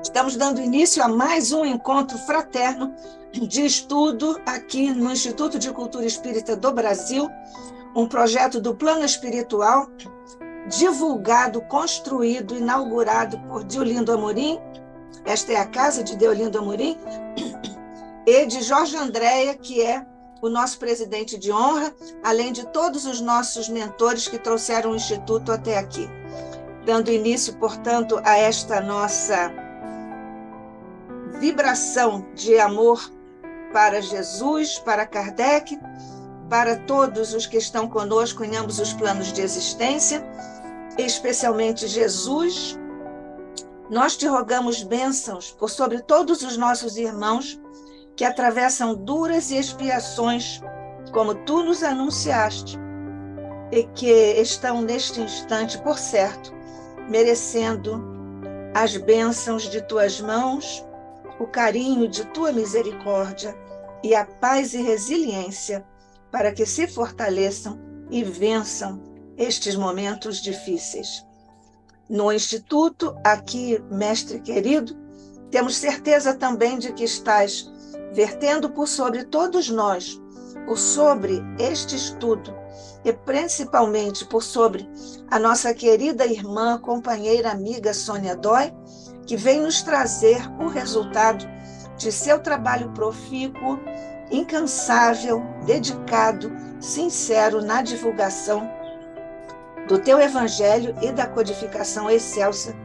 Estamos dando início a mais um encontro fraterno de estudo aqui no Instituto de Cultura Espírita do Brasil, um projeto do Plano Espiritual, divulgado, construído, inaugurado por Deolindo Amorim. Esta é a casa de Deolindo Amorim, e de Jorge Andréa, que é o nosso presidente de honra, além de todos os nossos mentores que trouxeram o Instituto até aqui. Dando início, portanto, a esta nossa vibração de amor para Jesus, para Kardec, para todos os que estão conosco em ambos os planos de existência, especialmente Jesus. Nós te rogamos bênçãos por sobre todos os nossos irmãos que atravessam duras expiações, como tu nos anunciaste, e que estão neste instante, por certo, merecendo as bênçãos de tuas mãos, o carinho de tua misericórdia e a paz e resiliência para que se fortaleçam e vençam estes momentos difíceis. No Instituto, aqui, mestre querido, temos certeza também de que estás vertendo por sobre todos nós, por sobre este estudo, e principalmente por sobre a nossa querida irmã, companheira, amiga Sônia Dói, que vem nos trazer o resultado de seu trabalho profícuo, incansável, dedicado, sincero na divulgação do teu Evangelho e da codificação excelsa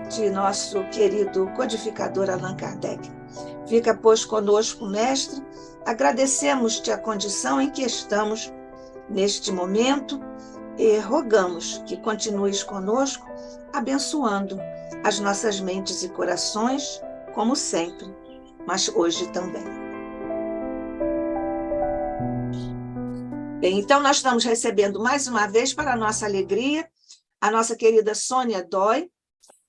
de nosso querido codificador Allan Kardec. Fica, pois, conosco, mestre, agradecemos-te a condição em que estamos neste momento e rogamos que continues conosco, abençoando as nossas mentes e corações, como sempre, mas hoje também. Bem, então nós estamos recebendo mais uma vez, para a nossa alegria, a nossa querida Sônia Dói,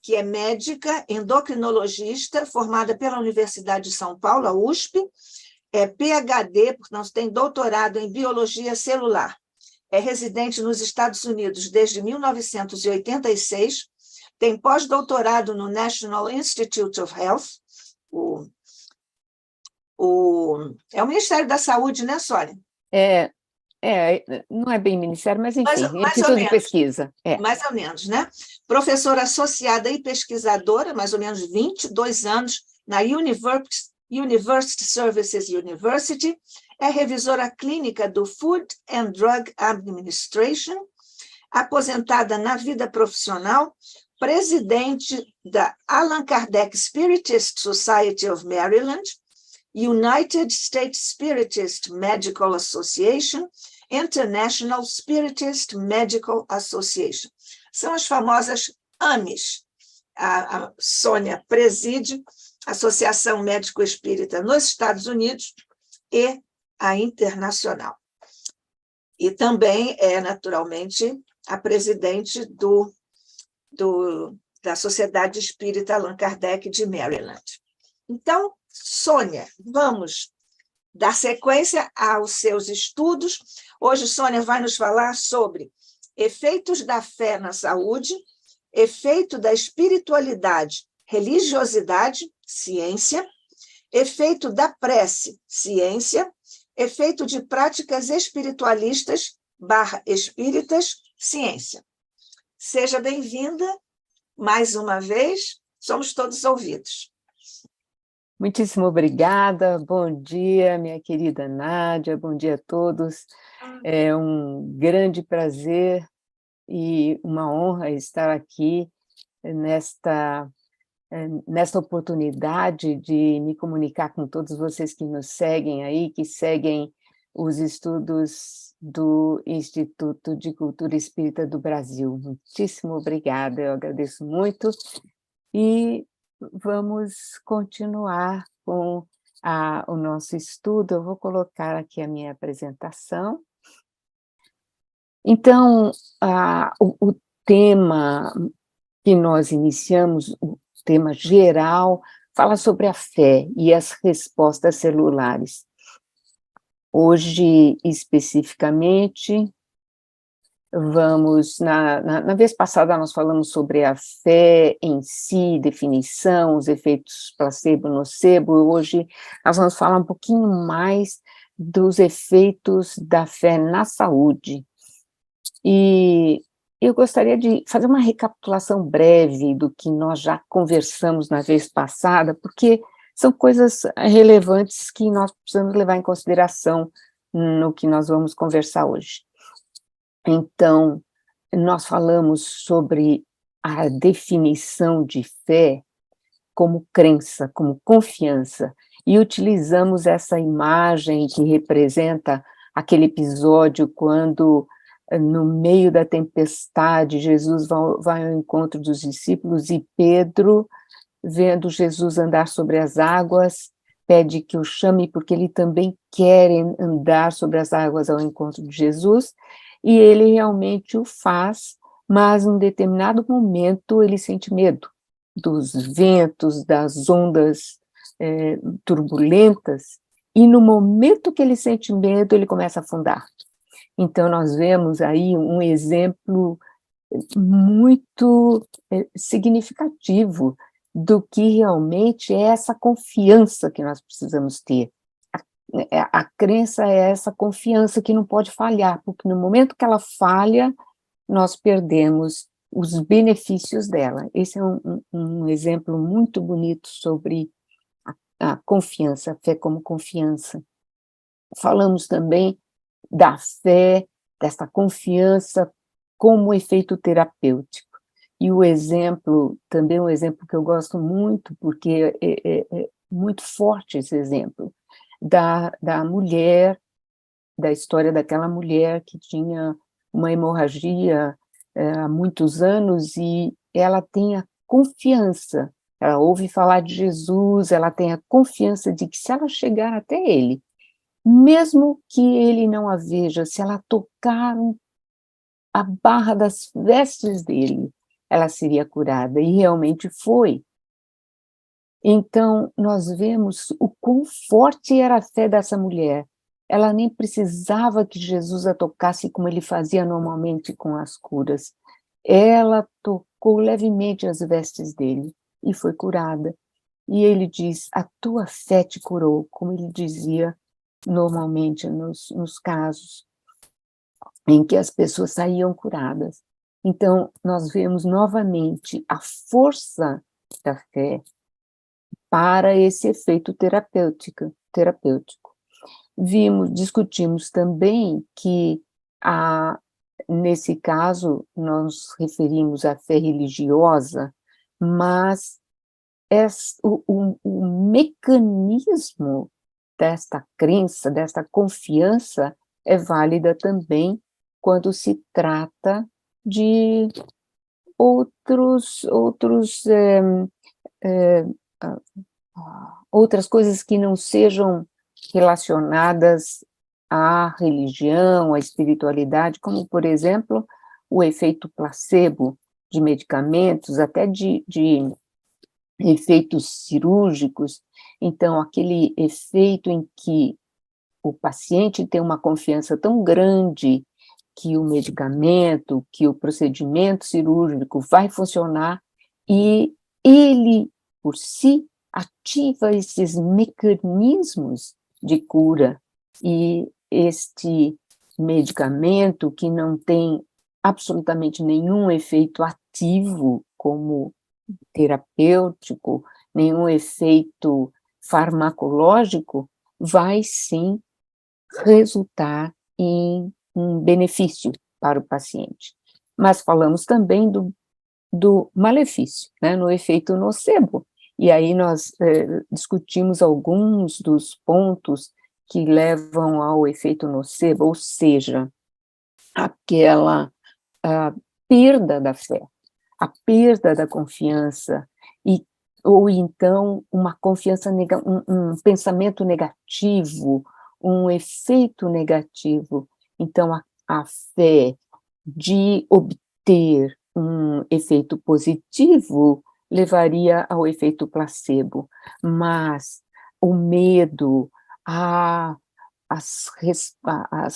que é médica endocrinologista, formada pela Universidade de São Paulo, a USP, é PhD, portanto tem doutorado em biologia celular, é residente nos Estados Unidos desde 1986, tem pós-doutorado no National Institute of Health, é o Ministério da Saúde, né, Sônia? Não é bem ministério, mas enfim, mais Instituto de Pesquisa. Mais ou menos, né? Professora associada e pesquisadora, mais ou menos 22 anos, na University Services University, é revisora clínica do Food and Drug Administration, aposentada na vida profissional, presidente da Allan Kardec Spiritist Society of Maryland, United States Spiritist Medical Association, International Spiritist Medical Association. São as famosas AMES. A Sônia preside a Associação Médico Espírita nos Estados Unidos e a Internacional. E também é, naturalmente, a presidente da Sociedade Espírita Allan Kardec de Maryland. Então, Sônia, vamos dar sequência aos seus estudos. Hoje, Sônia vai nos falar sobre efeitos da fé na saúde, efeito da espiritualidade, religiosidade, ciência, efeito da prece, ciência, efeito de práticas espiritualistas / espíritas, ciência. Seja bem-vinda mais uma vez, somos todos ouvidos. Muitíssimo obrigada, bom dia, minha querida Nádia, bom dia a todos. É um grande prazer e uma honra estar aqui nesta oportunidade de me comunicar com todos vocês que nos seguem aí, que seguem os estudos do Instituto de Cultura Espírita do Brasil. Muitíssimo obrigada, eu agradeço muito. E vamos continuar com o nosso estudo. Eu vou colocar aqui a minha apresentação. Então, o tema que nós iniciamos, o tema geral, fala sobre a fé e as respostas celulares. Hoje, especificamente, Na vez passada nós falamos sobre a fé em si, definição, os efeitos placebo-nocebo. Hoje nós vamos falar um pouquinho mais dos efeitos da fé na saúde. E eu gostaria de fazer uma recapitulação breve do que nós já conversamos na vez passada, porque são coisas relevantes que nós precisamos levar em consideração no que nós vamos conversar hoje. Então, nós falamos sobre a definição de fé como crença, como confiança, e utilizamos essa imagem que representa aquele episódio quando, no meio da tempestade, Jesus vai ao encontro dos discípulos e Pedro, vendo Jesus andar sobre as águas, pede que o chame porque ele também quer andar sobre as águas ao encontro de Jesus, e ele realmente o faz, mas em um determinado momento ele sente medo dos ventos, das ondas turbulentas, e no momento que ele sente medo, ele começa a afundar. Então, nós vemos aí um exemplo muito significativo do que realmente é essa confiança que nós precisamos ter. A crença é essa confiança que não pode falhar, porque no momento que ela falha, nós perdemos os benefícios dela. Esse é um exemplo muito bonito sobre a confiança, a fé como confiança. Falamos também da fé, dessa confiança como efeito terapêutico. E o exemplo, também um exemplo que eu gosto muito, porque é muito forte esse exemplo, da mulher, da história daquela mulher que tinha uma hemorragia há muitos anos, e ela tem a confiança, ela ouve falar de Jesus, ela tem a confiança de que se ela chegar até ele, mesmo que ele não a veja, se ela tocar a barra das vestes dele, ela seria curada, e realmente foi. Então, nós vemos o quão forte era a fé dessa mulher. Ela nem precisava que Jesus a tocasse como ele fazia normalmente com as curas. Ela tocou levemente as vestes dele e foi curada. E ele diz, a tua fé te curou, como ele dizia normalmente nos casos em que as pessoas saíam curadas. Então, nós vemos novamente a força da fé para esse efeito terapêutico. Discutimos também que, nesse caso, nós referimos à fé religiosa, mas o mecanismo desta crença, desta confiança, é válida também quando se trata de outras coisas que não sejam relacionadas à religião, à espiritualidade, como, por exemplo, o efeito placebo de medicamentos, até de efeitos cirúrgicos. Então, aquele efeito em que o paciente tem uma confiança tão grande que o medicamento, que o procedimento cirúrgico vai funcionar, e ele, por si, ativa esses mecanismos de cura, e este medicamento que não tem absolutamente nenhum efeito ativo como terapêutico, nenhum efeito farmacológico, vai sim resultar em um benefício para o paciente. Mas falamos também do malefício, né, no efeito nocebo. E aí nós discutimos alguns dos pontos que levam ao efeito nocebo, ou seja, aquela perda da fé, a perda da confiança, ou então uma confiança, um pensamento negativo, um efeito negativo. Então, a fé de obter um efeito positivo levaria ao efeito placebo, mas o medo,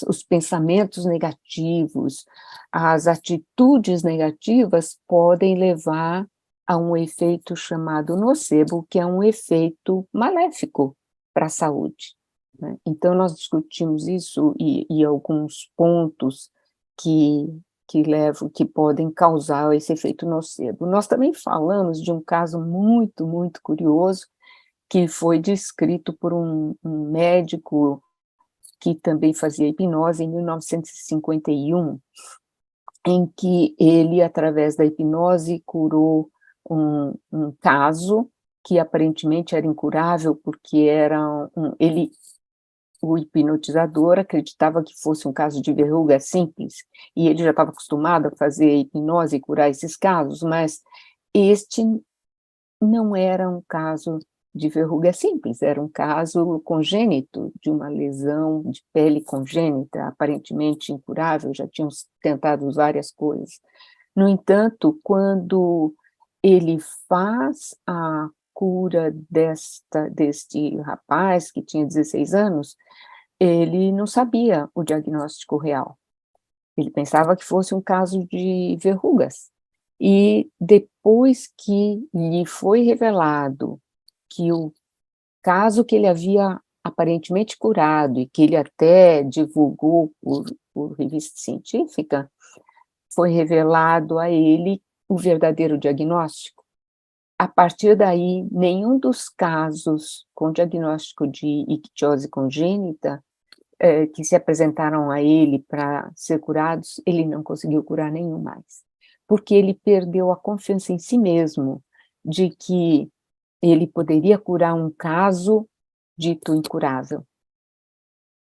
os pensamentos negativos, as atitudes negativas podem levar a um efeito chamado nocebo, que é um efeito maléfico para a saúde, né? Então, nós discutimos isso e alguns pontos que podem causar esse efeito nocebo. Nós também falamos de um caso muito, muito curioso, que foi descrito por um médico que também fazia hipnose em 1951, em que ele, através da hipnose, curou um caso que aparentemente era incurável, porque o hipnotizador acreditava que fosse um caso de verruga simples, e ele já estava acostumado a fazer hipnose e curar esses casos, mas este não era um caso de verruga simples, era um caso congênito, de uma lesão de pele congênita, aparentemente incurável, já tinham tentado várias coisas. No entanto, quando ele faz a cura deste rapaz, que tinha 16 anos, ele não sabia o diagnóstico real. Ele pensava que fosse um caso de verrugas. E depois que lhe foi revelado que o caso que ele havia aparentemente curado e que ele até divulgou por revista científica, foi revelado a ele o verdadeiro diagnóstico. A partir daí, nenhum dos casos com diagnóstico de ictiose congênita que se apresentaram a ele para ser curados, ele não conseguiu curar nenhum mais, porque ele perdeu a confiança em si mesmo, de que ele poderia curar um caso dito incurável.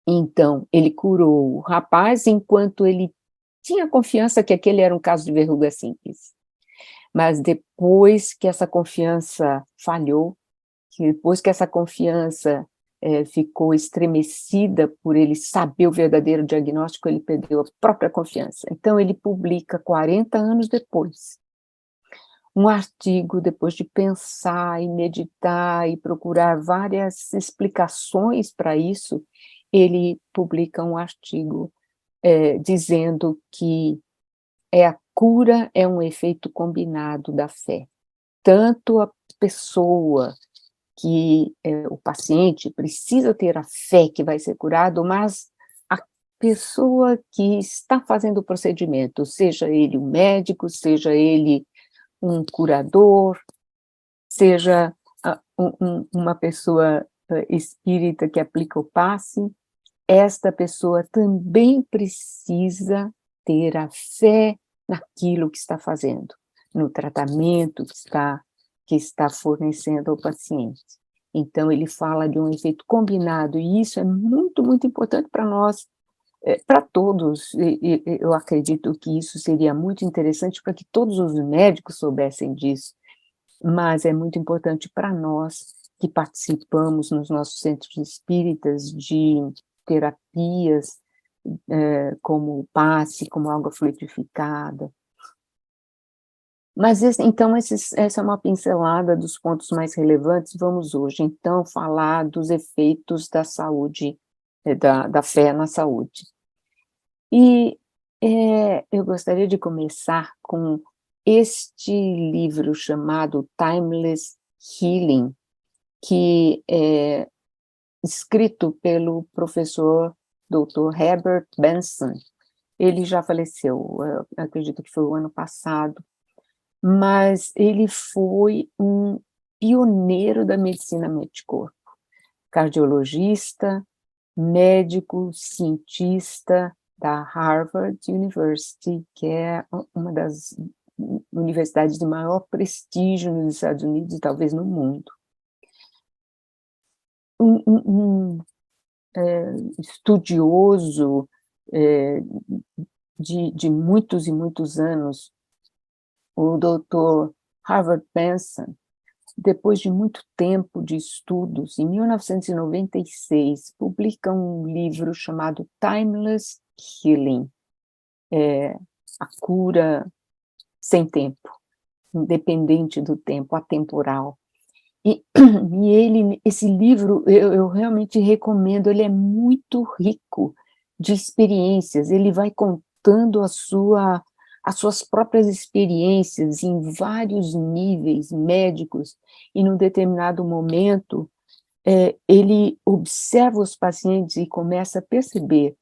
Então, ele curou o rapaz enquanto ele tinha confiança que aquele era um caso de verruga simples. Mas depois que essa confiança falhou, depois que essa confiança ficou estremecida por ele saber o verdadeiro diagnóstico, ele perdeu a própria confiança. Então, ele publica 40 anos depois, um artigo, depois de pensar e meditar e procurar várias explicações para isso, ele publica um artigo dizendo que a cura é um efeito combinado da fé. Tanto a pessoa o paciente precisa ter a fé que vai ser curado, mas a pessoa que está fazendo o procedimento, seja ele um médico, seja ele um curador, seja uma pessoa espírita que aplica o passe, esta pessoa também precisa ter a fé naquilo que está fazendo, no tratamento que está fornecendo ao paciente. Então, ele fala de um efeito combinado, e isso é muito, muito importante para nós, para todos. Eu acredito que isso seria muito interessante para que todos os médicos soubessem disso, mas é muito importante para nós que participamos nos nossos centros espíritas de terapias, como o passe, como água fluidificada. Mas, então, essa é uma pincelada dos pontos mais relevantes. Vamos hoje, então, falar dos efeitos da saúde, da fé na saúde. E eu gostaria de começar com este livro chamado Timeless Healing, que é escrito pelo professor Dr. Herbert Benson. Ele já faleceu, acredito que foi o ano passado, mas ele foi um pioneiro da medicina mente-corpo, cardiologista, médico, cientista da Harvard University, que é uma das universidades de maior prestígio nos Estados Unidos e talvez no mundo. Estudioso de muitos e muitos anos, o Dr. Herbert Benson, depois de muito tempo de estudos, em 1996, publica um livro chamado Timeless Healing, a cura sem tempo, independente do tempo, atemporal. Esse livro, eu realmente recomendo, ele é muito rico de experiências, ele vai contando as suas próprias experiências em vários níveis médicos, e num determinado momento, ele observa os pacientes e começa a perceber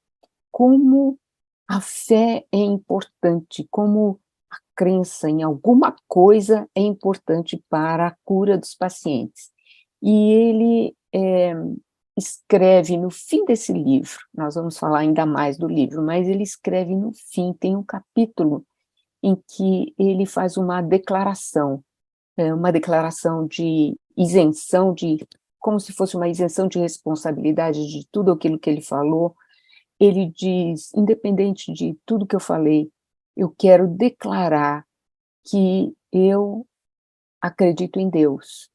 como a fé é importante, como a crença em alguma coisa é importante para a cura dos pacientes. E ele escreve no fim desse livro, nós vamos falar ainda mais do livro, mas ele escreve no fim, tem um capítulo em que ele faz uma declaração de isenção, como se fosse uma isenção de responsabilidade de tudo aquilo que ele falou. Ele diz, independente de tudo que eu falei, eu quero declarar que eu acredito em Deus,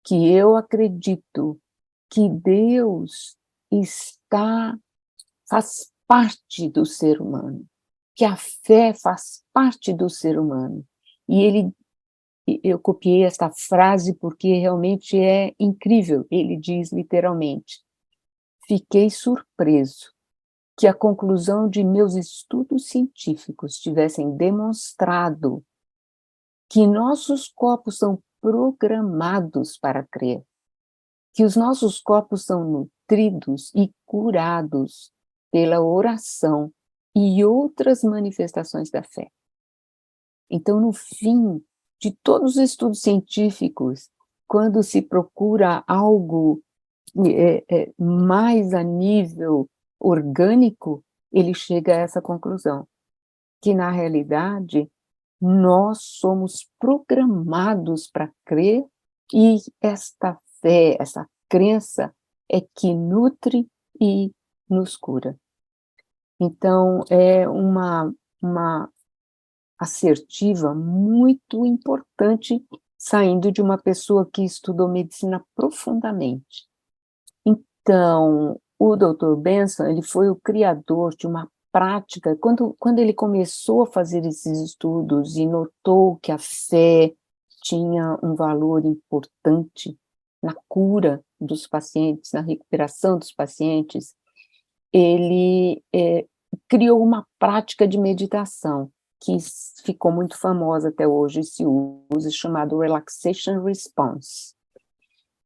que eu acredito que Deus faz parte do ser humano, que a fé faz parte do ser humano. Eu copiei esta frase porque realmente é incrível. Ele diz literalmente: fiquei surpreso que a conclusão de meus estudos científicos tivessem demonstrado que nossos corpos são programados para crer, que os nossos corpos são nutridos e curados pela oração e outras manifestações da fé. Então, no fim de todos os estudos científicos, quando se procura algo mais a nível orgânico, ele chega a essa conclusão, que na realidade nós somos programados para crer, e esta fé, essa crença é que nutre e nos cura. Então, é uma assertiva muito importante, saindo de uma pessoa que estudou medicina profundamente. Então, o Dr. Benson, ele foi o criador de uma prática, quando ele começou a fazer esses estudos e notou que a fé tinha um valor importante na cura dos pacientes, na recuperação dos pacientes, ele criou uma prática de meditação que ficou muito famosa até hoje, se usa, chamado Relaxation Response.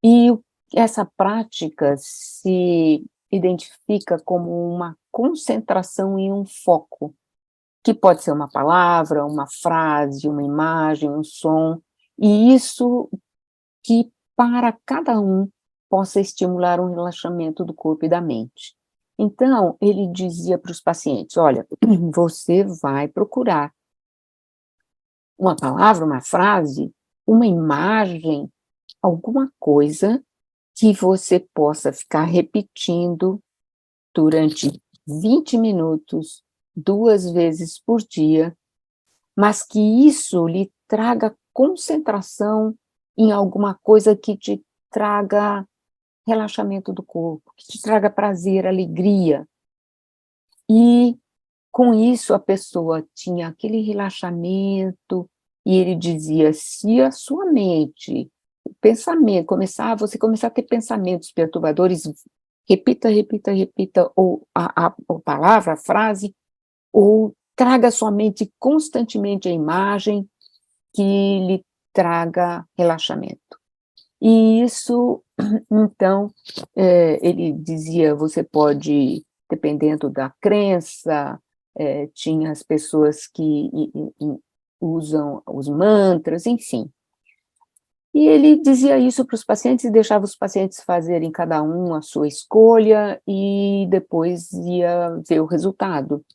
E essa prática se identifica como uma concentração em um foco, que pode ser uma palavra, uma frase, uma imagem, um som, e isso que para cada um possa estimular um relaxamento do corpo e da mente. Então, ele dizia para os pacientes: olha, você vai procurar uma palavra, uma frase, uma imagem, alguma coisa que você possa ficar repetindo durante 20 minutos, 2 vezes por dia, mas que isso lhe traga concentração em alguma coisa que te traga relaxamento do corpo, que te traga prazer, alegria. E com isso a pessoa tinha aquele relaxamento, e ele dizia: se a sua mente, o pensamento, você começar a ter pensamentos perturbadores, repita, repita, repita, ou a palavra, a frase, ou traga à sua mente constantemente a imagem que lhe traga relaxamento. E isso, então, ele dizia, você pode, dependendo da crença, tinha as pessoas que usam os mantras, enfim. E ele dizia isso para os pacientes e deixava os pacientes fazerem cada um a sua escolha, e depois ia ver o resultado.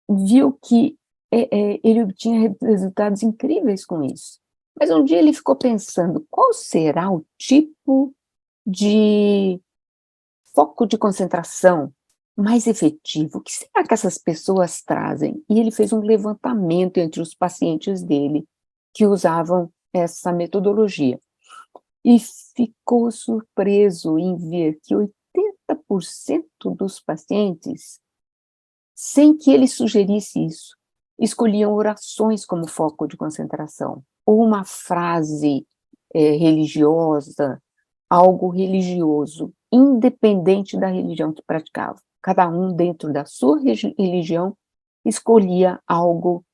Viu que ele obtinha resultados incríveis com isso. Mas um dia ele ficou pensando: qual será o tipo de foco de concentração mais efetivo? O que será que essas pessoas trazem? E ele fez um levantamento entre os pacientes dele que usavam essa metodologia. E ficou surpreso em ver que 80% dos pacientes, sem que ele sugerisse isso, escolhiam orações como foco de concentração, ou uma frase religiosa, algo religioso, independente da religião que praticava. Cada um, dentro da sua religião, escolhia algo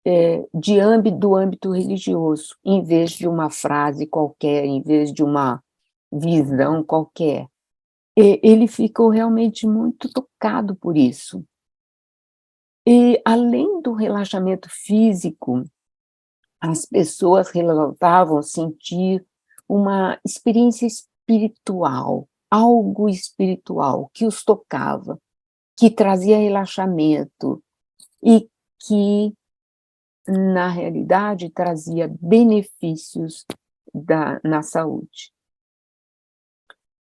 do âmbito religioso, em vez de uma frase qualquer, em vez de uma visão qualquer. Ele ficou realmente muito tocado por isso. E, além do relaxamento físico, as pessoas relatavam sentir uma experiência espiritual, algo espiritual que os tocava, que trazia relaxamento e que, na realidade, trazia benefícios na saúde.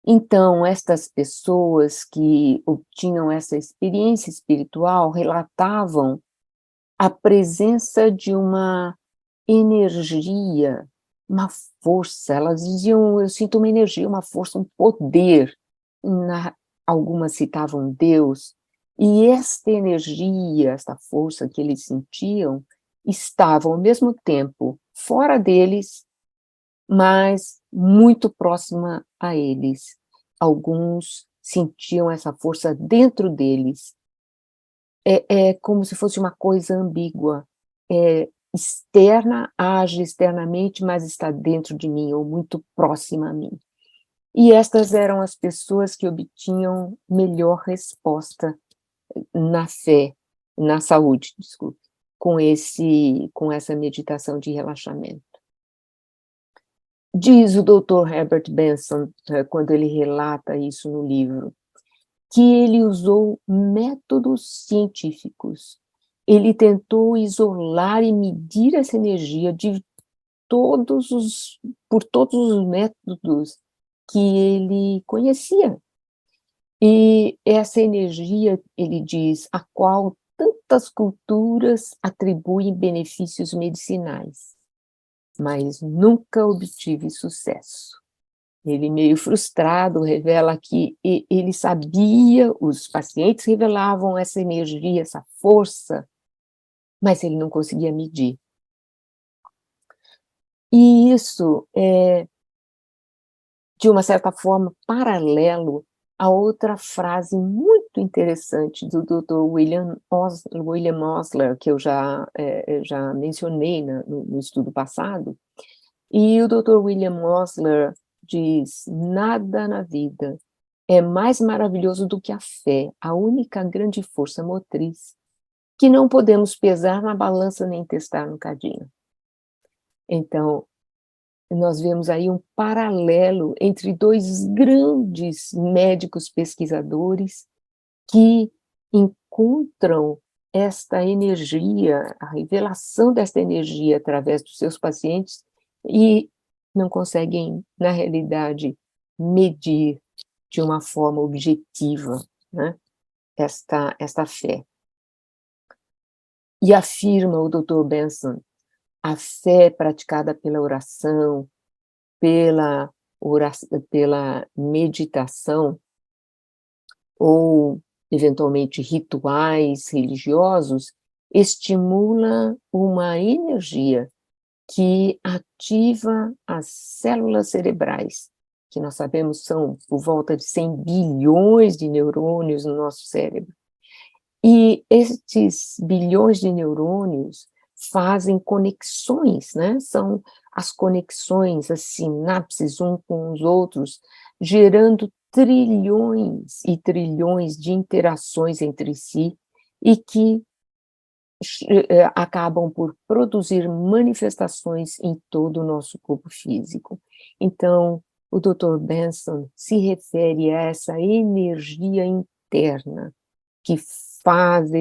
Então, estas pessoas que obtinham essa experiência espiritual relatavam a presença de uma energia, uma força. Elas diziam: eu sinto uma energia, uma força, um poder. Algumas citavam Deus, e esta energia, esta força que eles sentiam, estava ao mesmo tempo fora deles, mas muito próxima a eles. Alguns sentiam essa força dentro deles. É como se fosse uma coisa ambígua, externa, age externamente, mas está dentro de mim, ou muito próxima a mim. E estas eram as pessoas que obtinham melhor resposta na fé, na saúde, desculpe, com essa meditação de relaxamento. Diz o Dr. Herbert Benson, quando ele relata isso no livro, que ele usou métodos científicos. Ele tentou isolar e medir essa energia por todos os métodos que ele conhecia. E essa energia, ele diz, a qual tantas culturas atribuem benefícios medicinais, mas nunca obtive sucesso. Ele, meio frustrado, revela que ele sabia, os pacientes revelavam essa energia, essa força, mas ele não conseguia medir. E isso é, de uma certa forma, paralelo a outra frase muito interessante do Dr. William Osler, que eu já mencionei no estudo passado. E o Dr. William Osler diz: nada na vida é mais maravilhoso do que a fé, a única grande força motriz, que não podemos pesar na balança nem testar no cadinho. Então, nós vemos aí um paralelo entre dois grandes médicos pesquisadores que encontram esta energia, a revelação desta energia através dos seus pacientes, e não conseguem, na realidade, medir de uma forma objetiva, né, esta fé. E afirma o Dr. Benson: a fé praticada pela oração, pela meditação, ou, eventualmente, rituais religiosos, estimula uma energia que ativa as células cerebrais, que nós sabemos são por volta de 100 bilhões de neurônios no nosso cérebro. E estes bilhões de neurônios fazem conexões, né? São as conexões, as sinapses um com os outros, gerando trilhões e trilhões de interações entre si, e que acabam por produzir manifestações em todo o nosso corpo físico. Então, o Dr. Benson se refere a essa energia interna que faz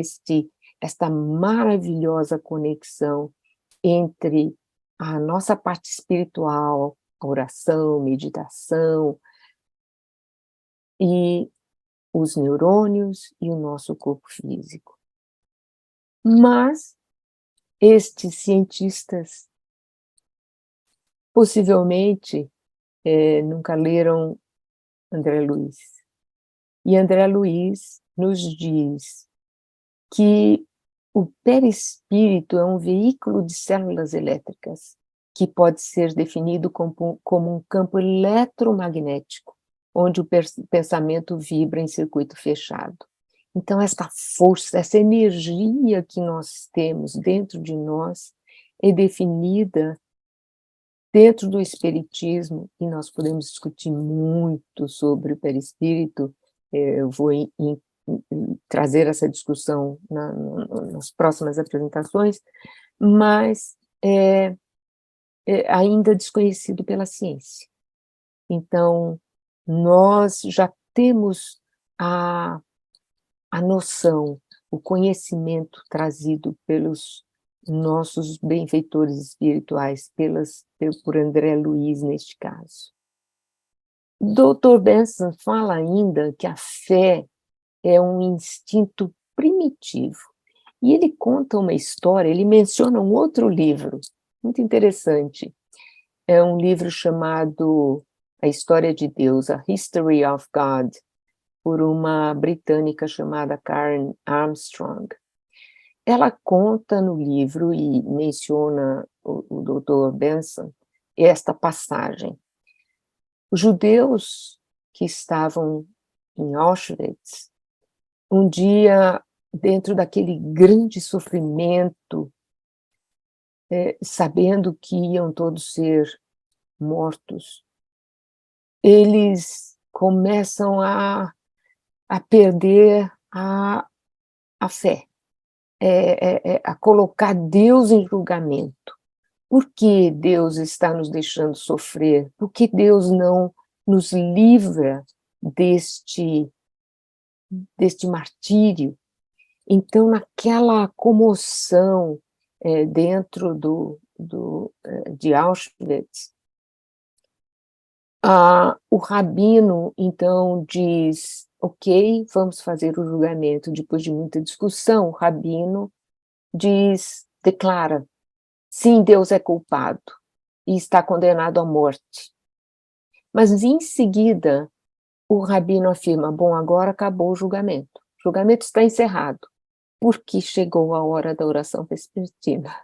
esta maravilhosa conexão entre a nossa parte espiritual, a oração, meditação, e os neurônios e o nosso corpo físico. Mas estes cientistas possivelmente nunca leram André Luiz. E André Luiz nos diz que o perispírito é um veículo de células elétricas que pode ser definido como um campo eletromagnético, onde o pensamento vibra em circuito fechado. Então, esta força, essa energia que nós temos dentro de nós é definida dentro do espiritismo, e nós podemos discutir muito sobre o perispírito. Eu vou trazer essa discussão nas próximas apresentações, mas é ainda desconhecido pela ciência. Então, nós já temos a noção, o conhecimento trazido pelos nossos benfeitores espirituais, por André Luiz, neste caso. Dr. Benson fala ainda que a fé é um instinto primitivo. E ele conta uma história, ele menciona um outro livro, muito interessante. É um livro chamado A História de Deus, A History of God, por uma britânica chamada Karen Armstrong. Ela conta no livro e menciona o Dr. Benson esta passagem. Os judeus que estavam em Auschwitz, um dia, dentro daquele grande sofrimento, sabendo que iam todos ser mortos, eles começam a perder a fé, a colocar Deus em julgamento. Por que Deus está nos deixando sofrer? Por que Deus não nos livra deste martírio? Então, naquela comoção dentro de Auschwitz, o rabino, então, diz: ok, vamos fazer o julgamento. Depois de muita discussão, o rabino declara: sim, Deus é culpado e está condenado à morte. Mas, em seguida, o rabino afirma: bom, agora acabou o julgamento. O julgamento está encerrado, porque chegou a hora da oração vespertina.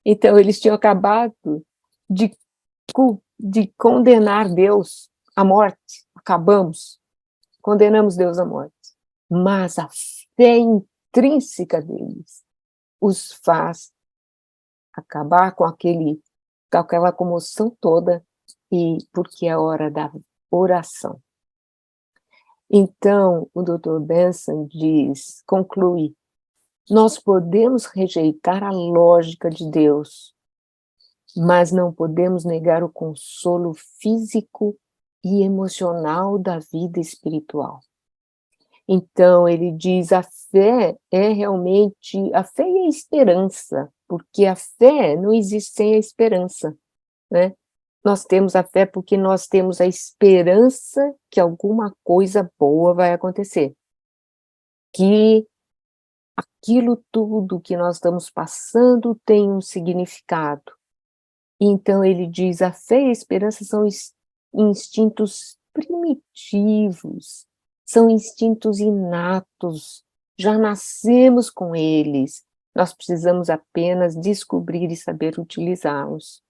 Então, eles tinham acabado de condenar Deus à morte. Acabamos, condenamos Deus à morte. Mas a fé intrínseca deles os faz acabar com aquela comoção toda, porque é a hora da oração. Então, o Dr. Benson conclui: nós podemos rejeitar a lógica de Deus, mas não podemos negar o consolo físico e emocional da vida espiritual. Então, ele diz: a fé é realmente, a fé e a esperança, porque a fé não existe sem a esperança, né? Nós temos a fé porque nós temos a esperança que alguma coisa boa vai acontecer, que aquilo tudo que nós estamos passando tem um significado. Então, ele diz: a fé e a esperança são instintos primitivos, são instintos inatos, já nascemos com eles, nós precisamos apenas descobrir e saber utilizá-los.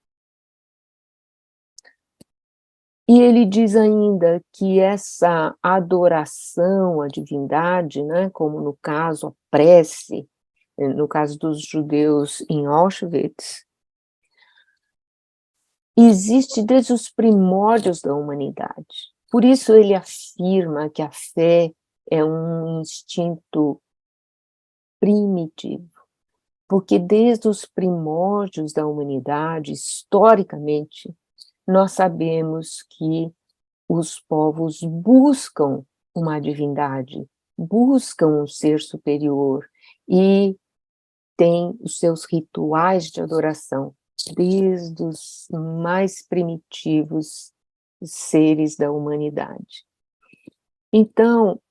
E ele diz ainda que essa adoração à divindade, né, como no caso a prece, no caso dos judeus em Auschwitz, existe desde os primórdios da humanidade. Por isso ele afirma que a fé é um instinto primitivo, porque desde os primórdios da humanidade, historicamente, nós sabemos que os povos buscam uma divindade, buscam um ser superior e têm os seus rituais de adoração, desde os mais primitivos seres da humanidade. Então,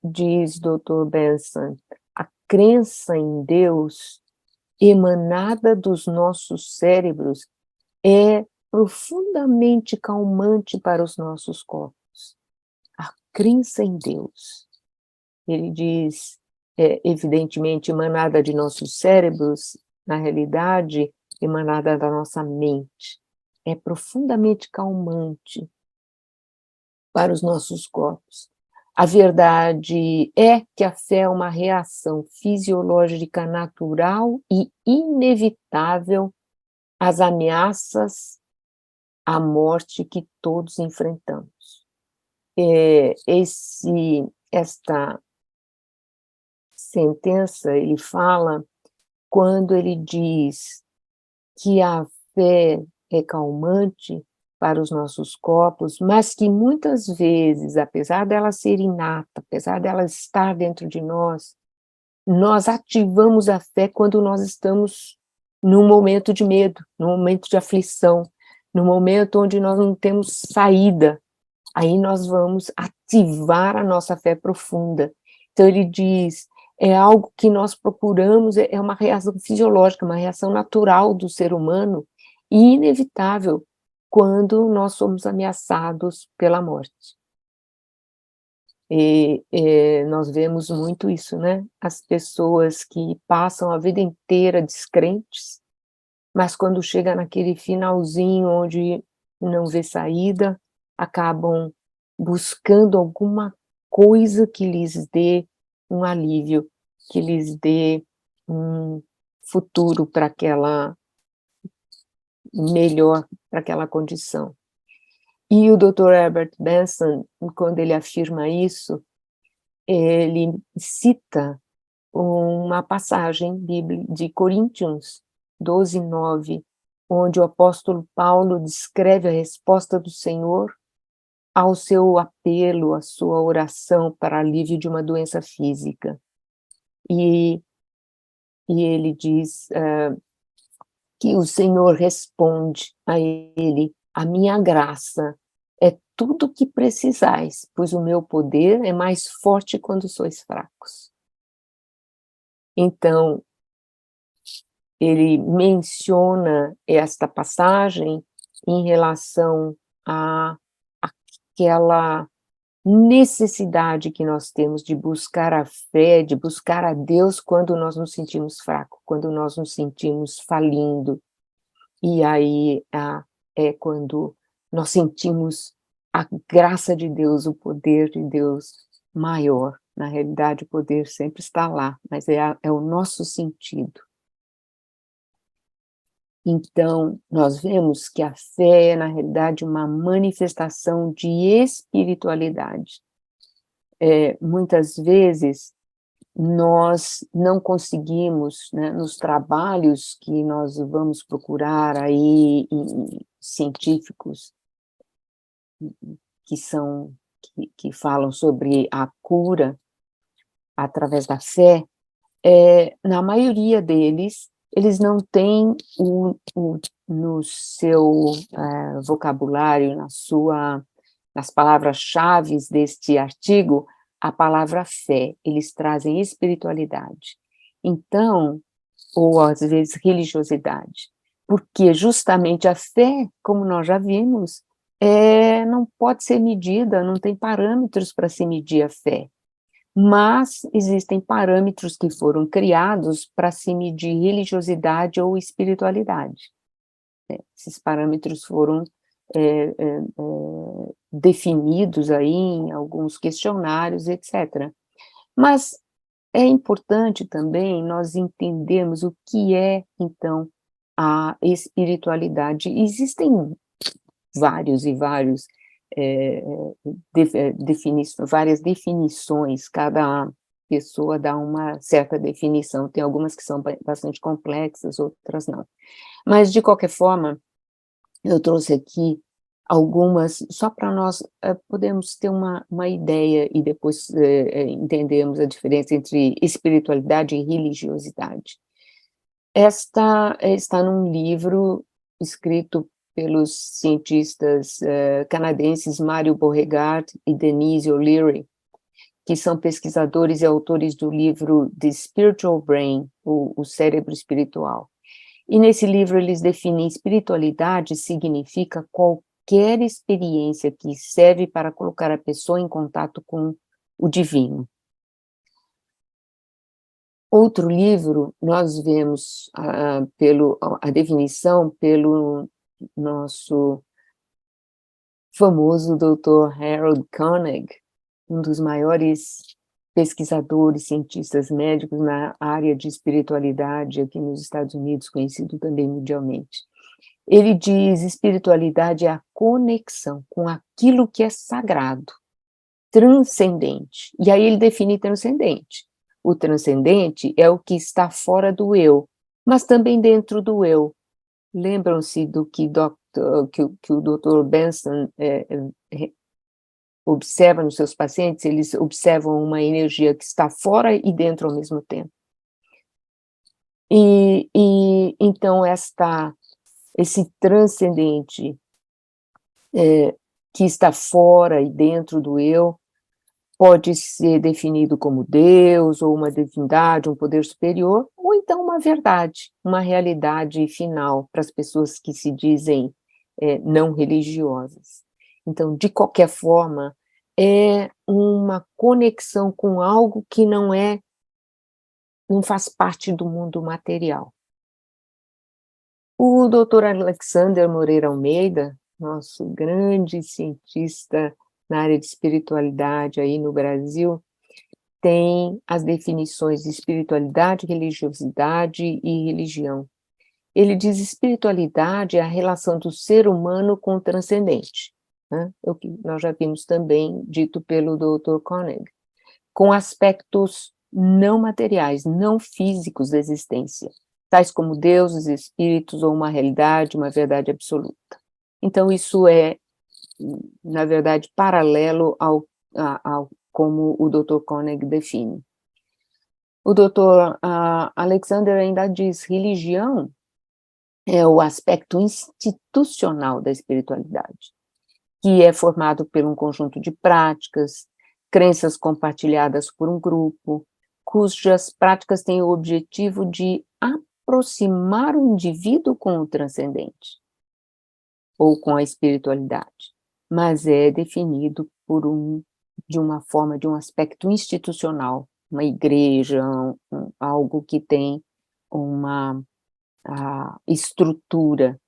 diz Dr. Benson, a crença em Deus emanada dos nossos cérebros é profundamente calmante para os nossos corpos. A crença em Deus, ele diz, evidentemente emanada de nossos cérebros, na realidade, emanada da nossa mente, é profundamente calmante para os nossos corpos. A verdade é que a fé é uma reação fisiológica natural e inevitável às ameaças à morte que todos enfrentamos. Esta sentença, ele fala quando ele diz que a fé é calmante para os nossos corpos, mas que muitas vezes, apesar dela ser inata, apesar dela estar dentro de nós ativamos a fé quando nós estamos num momento de medo, num momento de aflição, num momento onde nós não temos saída. Aí nós vamos ativar a nossa fé profunda. Então ele diz, é algo que nós procuramos, é uma reação fisiológica, uma reação natural do ser humano e inevitável quando nós somos ameaçados pela morte. Nós vemos muito isso, né? As pessoas que passam a vida inteira descrentes, mas quando chega naquele finalzinho onde não vê saída, acabam buscando alguma coisa que lhes dê um alívio, que lhes dê um futuro para aquela melhor, para aquela condição. E o Dr. Herbert Benson, quando ele afirma isso, ele cita uma passagem bíblica de Coríntios 12:9, onde o apóstolo Paulo descreve a resposta do Senhor ao seu apelo, à sua oração para alívio de uma doença física. E ele diz que o Senhor responde a ele, a minha graça é tudo o que precisais, pois o meu poder é mais forte quando sois fracos. Então, ele menciona esta passagem em relação àquela necessidade que nós temos de buscar a fé, de buscar a Deus quando nós nos sentimos fracos, quando nós nos sentimos falindo. E aí é quando nós sentimos a graça de Deus, o poder de Deus maior. Na realidade, o poder sempre está lá, mas é o nosso sentido. Então, nós vemos que a fé é, na realidade, uma manifestação de espiritualidade. Muitas vezes, nós não conseguimos, né, nos trabalhos que nós vamos procurar aí, científicos, que falam sobre a cura através da fé, na maioria deles, eles não têm no seu vocabulário, nas palavras-chave deste artigo, a palavra fé, eles trazem espiritualidade. Então, ou às vezes religiosidade, porque justamente a fé, como nós já vimos, não pode ser medida, não tem parâmetros para se medir a fé. Mas existem parâmetros que foram criados para se medir religiosidade ou espiritualidade. Esses parâmetros foram definidos aí em alguns questionários, etc. Mas é importante também nós entendermos o que é, então, a espiritualidade. Existem vários várias definições, cada pessoa dá uma certa definição, tem algumas que são bastante complexas, outras não. Mas, de qualquer forma, eu trouxe aqui algumas, só para nós podermos ter uma ideia e depois entendermos a diferença entre espiritualidade e religiosidade. Esta está num livro escrito pelos cientistas canadenses Mario Beauregard e Denise O'Leary, que são pesquisadores e autores do livro The Spiritual Brain, o cérebro espiritual. E nesse livro eles definem espiritualidade significa qualquer experiência que serve para colocar a pessoa em contato com o divino. Outro livro, nós vemos a definição pelo nosso famoso Dr. Harold Koenig, um dos maiores pesquisadores, cientistas médicos na área de espiritualidade aqui nos Estados Unidos, conhecido também mundialmente. Ele diz: espiritualidade é a conexão com aquilo que é sagrado, transcendente. E aí ele define transcendente. O transcendente é o que está fora do eu, mas também dentro do eu. Lembram-se do que o Dr. Benson observa nos seus pacientes? Eles observam uma energia que está fora e dentro ao mesmo tempo. E então esse transcendente que está fora e dentro do eu pode ser definido como Deus, ou uma divindade, um poder superior, ou então uma verdade, uma realidade final para as pessoas que se dizem não religiosas. Então, de qualquer forma, é uma conexão com algo que não faz parte do mundo material. O Dr. Alexander Moreira Almeida, nosso grande cientista na área de espiritualidade aí no Brasil, tem as definições de espiritualidade, religiosidade e religião. Ele diz: espiritualidade é a relação do ser humano com o transcendente, né? O que nós já vimos também dito pelo Dr. Koenig, com aspectos não materiais, não físicos da existência, tais como deuses, espíritos ou uma realidade, uma verdade absoluta. Então, isso é, na verdade, paralelo ao como o Dr. Koenig define. O Dr. Alexander ainda diz: religião é o aspecto institucional da espiritualidade, que é formado por um conjunto de práticas, crenças compartilhadas por um grupo, cujas práticas têm o objetivo de aproximar o indivíduo com o transcendente, ou com a espiritualidade, mas é definido de uma forma, de um aspecto institucional, uma igreja, algo que tem uma estrutura.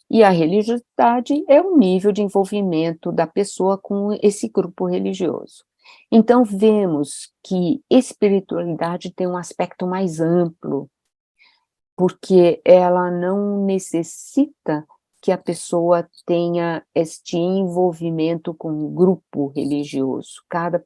E a religiosidade é o nível de envolvimento da pessoa com esse grupo religioso. Então, vemos que espiritualidade tem um aspecto mais amplo, porque ela não necessita que a pessoa tenha este envolvimento com um grupo religioso.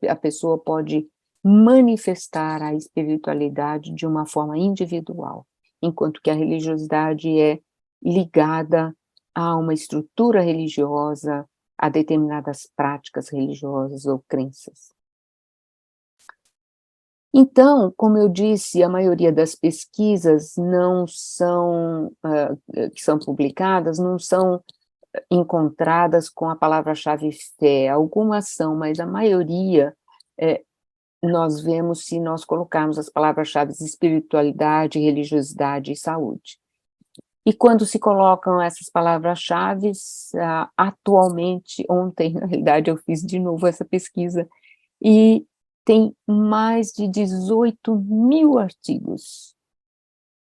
A pessoa pode manifestar a espiritualidade de uma forma individual, enquanto que a religiosidade é ligada a uma estrutura religiosa, a determinadas práticas religiosas ou crenças. Então, como eu disse, a maioria das pesquisas que são publicadas não são encontradas com a palavra-chave fé. Algumas são, mas a maioria nós vemos se nós colocarmos as palavras-chave espiritualidade, religiosidade e saúde. E quando se colocam essas palavras-chave, atualmente, ontem, na realidade, eu fiz de novo essa pesquisa, e tem mais de 18 mil artigos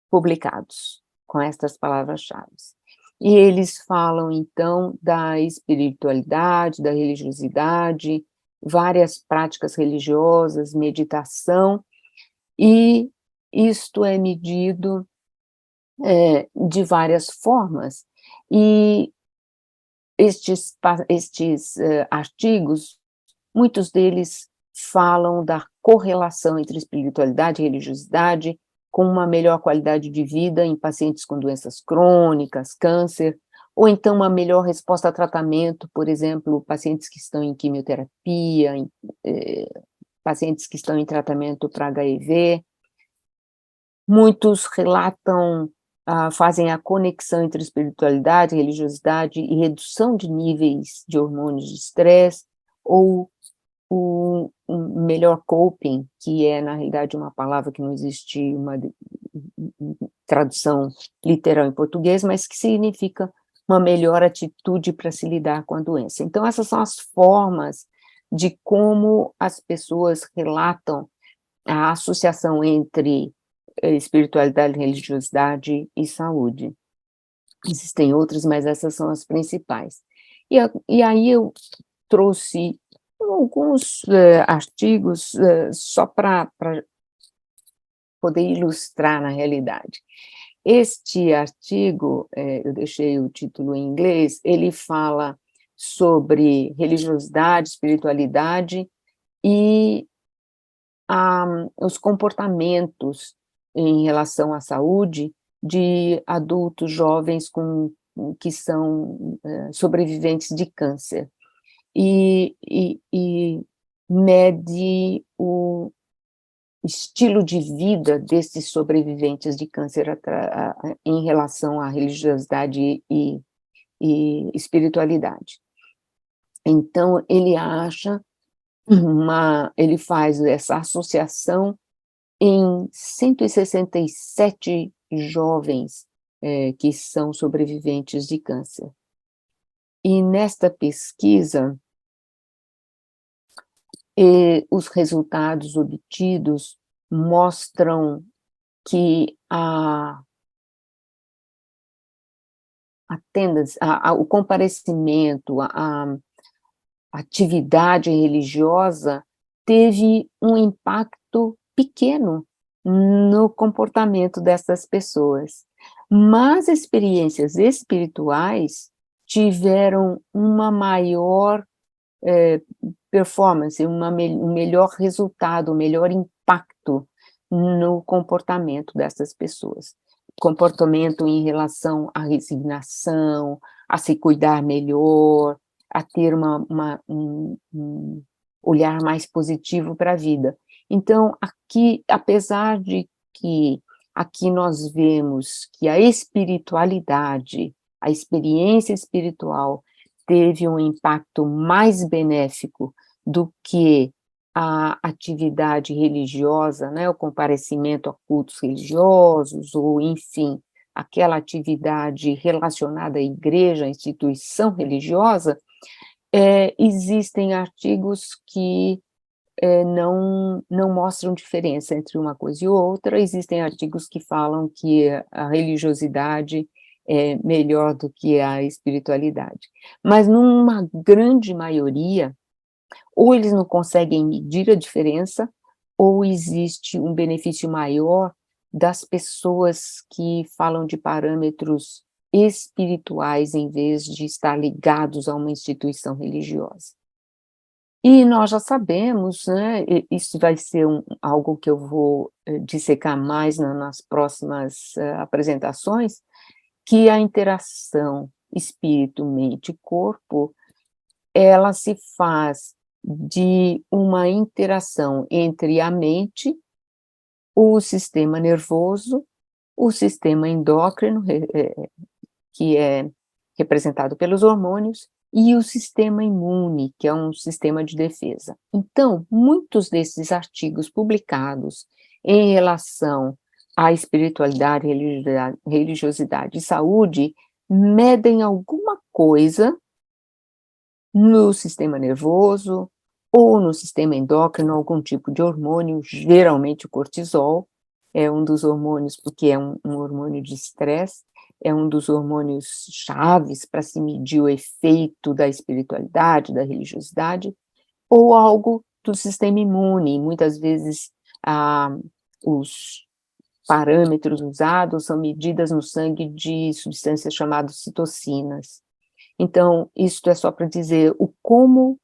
publicados com estas palavras-chave. E eles falam, então, da espiritualidade, da religiosidade, várias práticas religiosas, meditação, e isto é medido de várias formas. E estes artigos, muitos deles falam da correlação entre espiritualidade e religiosidade, com uma melhor qualidade de vida em pacientes com doenças crônicas, câncer, ou então uma melhor resposta a tratamento, por exemplo, pacientes que estão em quimioterapia, pacientes que estão em tratamento para HIV. Muitos relatam, fazem a conexão entre espiritualidade, religiosidade e redução de níveis de hormônios de estresse, ou o melhor coping, que é, na realidade, uma palavra que não existe uma tradução literal em português, mas que significa uma melhor atitude para se lidar com a doença. Então, essas são as formas de como as pessoas relatam a associação entre espiritualidade, religiosidade e saúde. Existem outras, mas essas são as principais. E aí eu trouxe alguns artigos só para poder ilustrar na realidade. Este artigo, eu deixei o título em inglês, ele fala sobre religiosidade, espiritualidade e os comportamentos em relação à saúde de adultos jovens que são sobreviventes de câncer. E mede o estilo de vida desses sobreviventes de câncer em relação à religiosidade e espiritualidade. Então, ele faz essa associação em 167 jovens que são sobreviventes de câncer. E nesta pesquisa, os resultados obtidos mostram que o comparecimento, a atividade religiosa teve um impacto pequeno no comportamento dessas pessoas, mas experiências espirituais tiveram uma maior performance, um melhor resultado, um melhor impacto no comportamento dessas pessoas. Comportamento em relação à resignação, a se cuidar melhor, a ter um olhar mais positivo para a vida. Então, aqui, apesar de que aqui nós vemos que a espiritualidade, a experiência espiritual, teve um impacto mais benéfico do que a atividade religiosa, né, o comparecimento a cultos religiosos, ou, enfim, aquela atividade relacionada à igreja, à instituição religiosa, existem artigos que não mostram diferença entre uma coisa e outra, existem artigos que falam que a religiosidade é melhor do que a espiritualidade. Mas, numa grande maioria, ou eles não conseguem medir a diferença, ou existe um benefício maior das pessoas que falam de parâmetros espirituais em vez de estar ligados a uma instituição religiosa. E nós já sabemos, né, isso vai ser algo que eu vou dissecar mais nas próximas apresentações, que a interação espírito, mente e corpo, ela se faz de uma interação entre a mente, o sistema nervoso, o sistema endócrino, que é representado pelos hormônios, e o sistema imune, que é um sistema de defesa. Então, muitos desses artigos publicados em relação à espiritualidade, religiosidade e saúde medem alguma coisa no sistema nervoso ou no sistema endócrino, algum tipo de hormônio, geralmente o cortisol, é um dos hormônios, porque é um hormônio de estresse, é um dos hormônios chaves para se medir o efeito da espiritualidade, da religiosidade, ou algo do sistema imune. Muitas vezes os parâmetros usados são medidas no sangue de substâncias chamadas citocinas. Então, isto é só para dizer como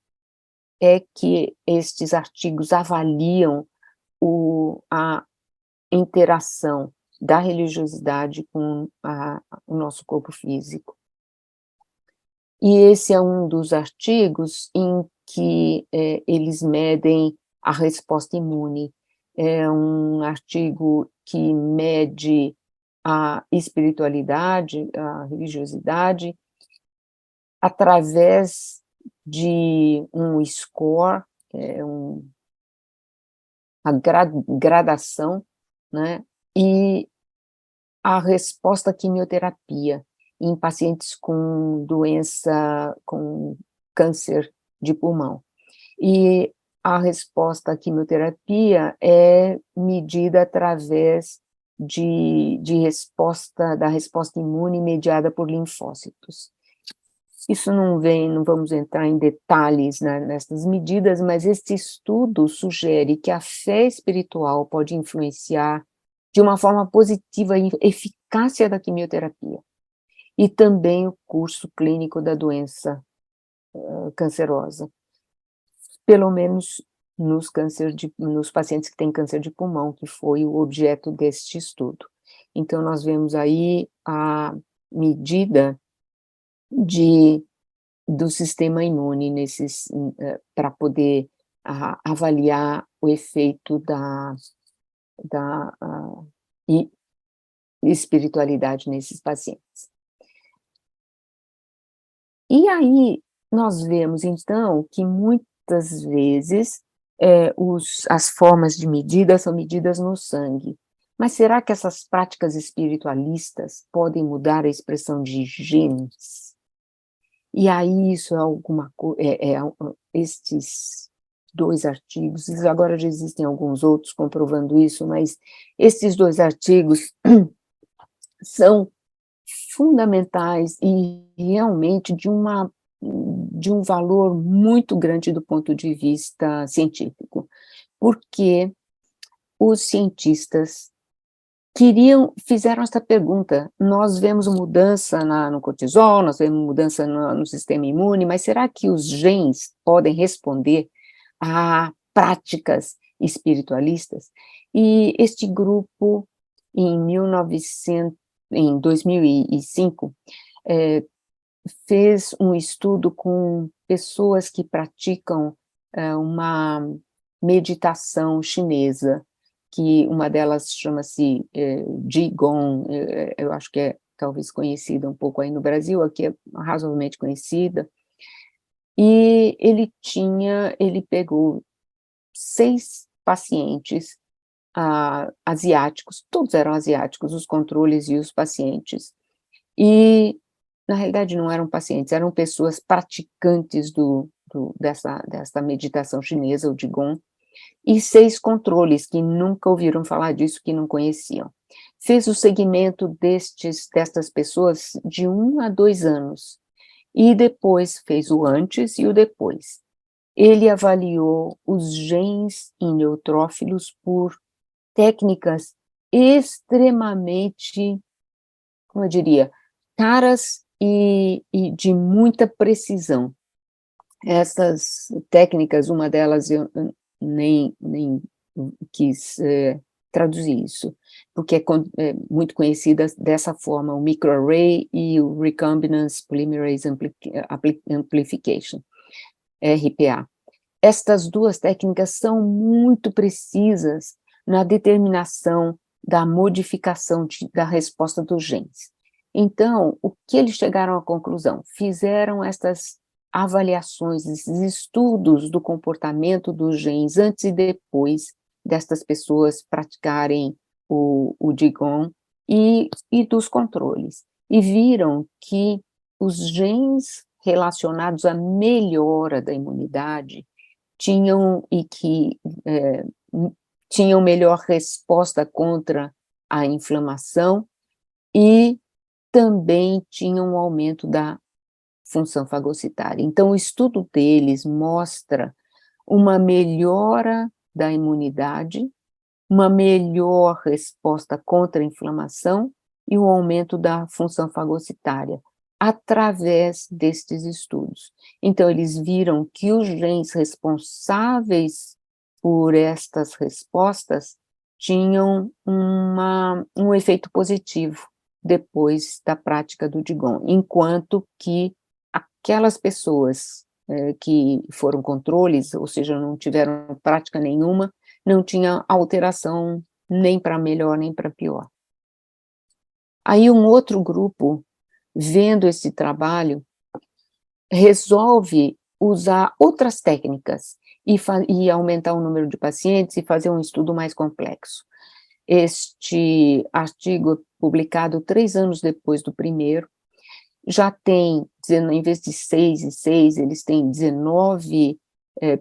é que estes artigos avaliam a interação da religiosidade com o nosso corpo físico. E esse é um dos artigos em que eles medem a resposta imune. É um artigo que mede a espiritualidade, a religiosidade, através de um score, a gradação, né, e a resposta à quimioterapia em pacientes com com câncer de pulmão. E a resposta à quimioterapia é medida através de resposta, da resposta imune mediada por linfócitos. Isso não vamos entrar em detalhes nessas medidas, mas este estudo sugere que a fé espiritual pode influenciar de uma forma positiva a eficácia da quimioterapia e também o curso clínico da doença cancerosa, pelo menos nos pacientes que têm câncer de pulmão, que foi o objeto deste estudo. Então, nós vemos aí a medida do sistema imune para poder avaliar o efeito da espiritualidade nesses pacientes. E aí, nós vemos, então, que muitas vezes as formas de medida são medidas no sangue. Mas será que essas práticas espiritualistas podem mudar a expressão de genes? E aí isso é alguma coisa, estes 2 artigos, agora já existem alguns outros comprovando isso, mas estes 2 artigos são fundamentais e realmente de um valor muito grande do ponto de vista científico, porque os cientistas fizeram essa pergunta: nós vemos mudança no cortisol, nós vemos mudança no sistema imune, mas será que os genes podem responder a práticas espiritualistas? E este grupo, em 2005, fez um estudo com pessoas que praticam uma meditação chinesa, que uma delas chama-se Qigong, eu acho que é talvez conhecida um pouco aí no Brasil, aqui é razoavelmente conhecida, e ele pegou 6 pacientes asiáticos, todos eram asiáticos, os controles e os pacientes, e na realidade não eram pacientes, eram pessoas praticantes dessa meditação chinesa, o Qigong, e 6 controles que nunca ouviram falar disso, que não conheciam. Fez o segmento destas pessoas de 1 a 2 anos, e depois fez o antes e o depois. Ele avaliou os genes em neutrófilos por técnicas extremamente, como eu diria, caras e de muita precisão. Essas técnicas, uma delas eu nem quis traduzir isso, porque é muito conhecida dessa forma, o microarray e o recombinant polymerase amplification, RPA. Estas 2 técnicas são muito precisas na determinação da modificação da resposta dos genes. Então, o que eles chegaram à conclusão? Fizeram estas avaliações, esses estudos do comportamento dos genes antes e depois destas pessoas praticarem o Qigong e dos controles, e viram que os genes relacionados à melhora da imunidade tinham melhor resposta contra a inflamação e também tinham um aumento da função fagocitária. Então, o estudo deles mostra uma melhora da imunidade, uma melhor resposta contra a inflamação e um aumento da função fagocitária, através destes estudos. Então, eles viram que os genes responsáveis por estas respostas tinham um efeito positivo depois da prática do Qigong, enquanto que aquelas pessoas que foram controles, ou seja, não tiveram prática nenhuma, não tinha alteração nem para melhor nem para pior. Aí um outro grupo, vendo esse trabalho, resolve usar outras técnicas e aumentar o número de pacientes e fazer um estudo mais complexo. Este artigo, publicado 3 anos depois do primeiro, já tem, em vez de 6 e 6, eles têm 19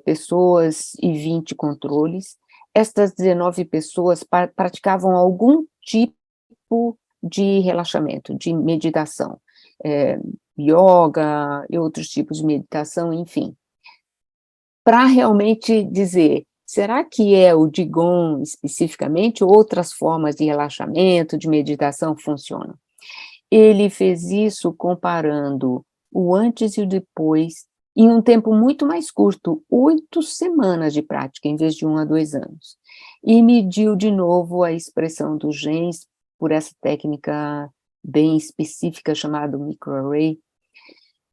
pessoas e 20 controles. Estas 19 pessoas praticavam algum tipo de relaxamento, de meditação, yoga e outros tipos de meditação, enfim, para realmente dizer, será que é o Qigong especificamente, ou outras formas de relaxamento, de meditação funcionam? Ele fez isso comparando o antes e o depois, em um tempo muito mais curto, 8 semanas de prática, em vez de 1 a 2 anos. E mediu de novo a expressão dos genes por essa técnica bem específica chamada microarray,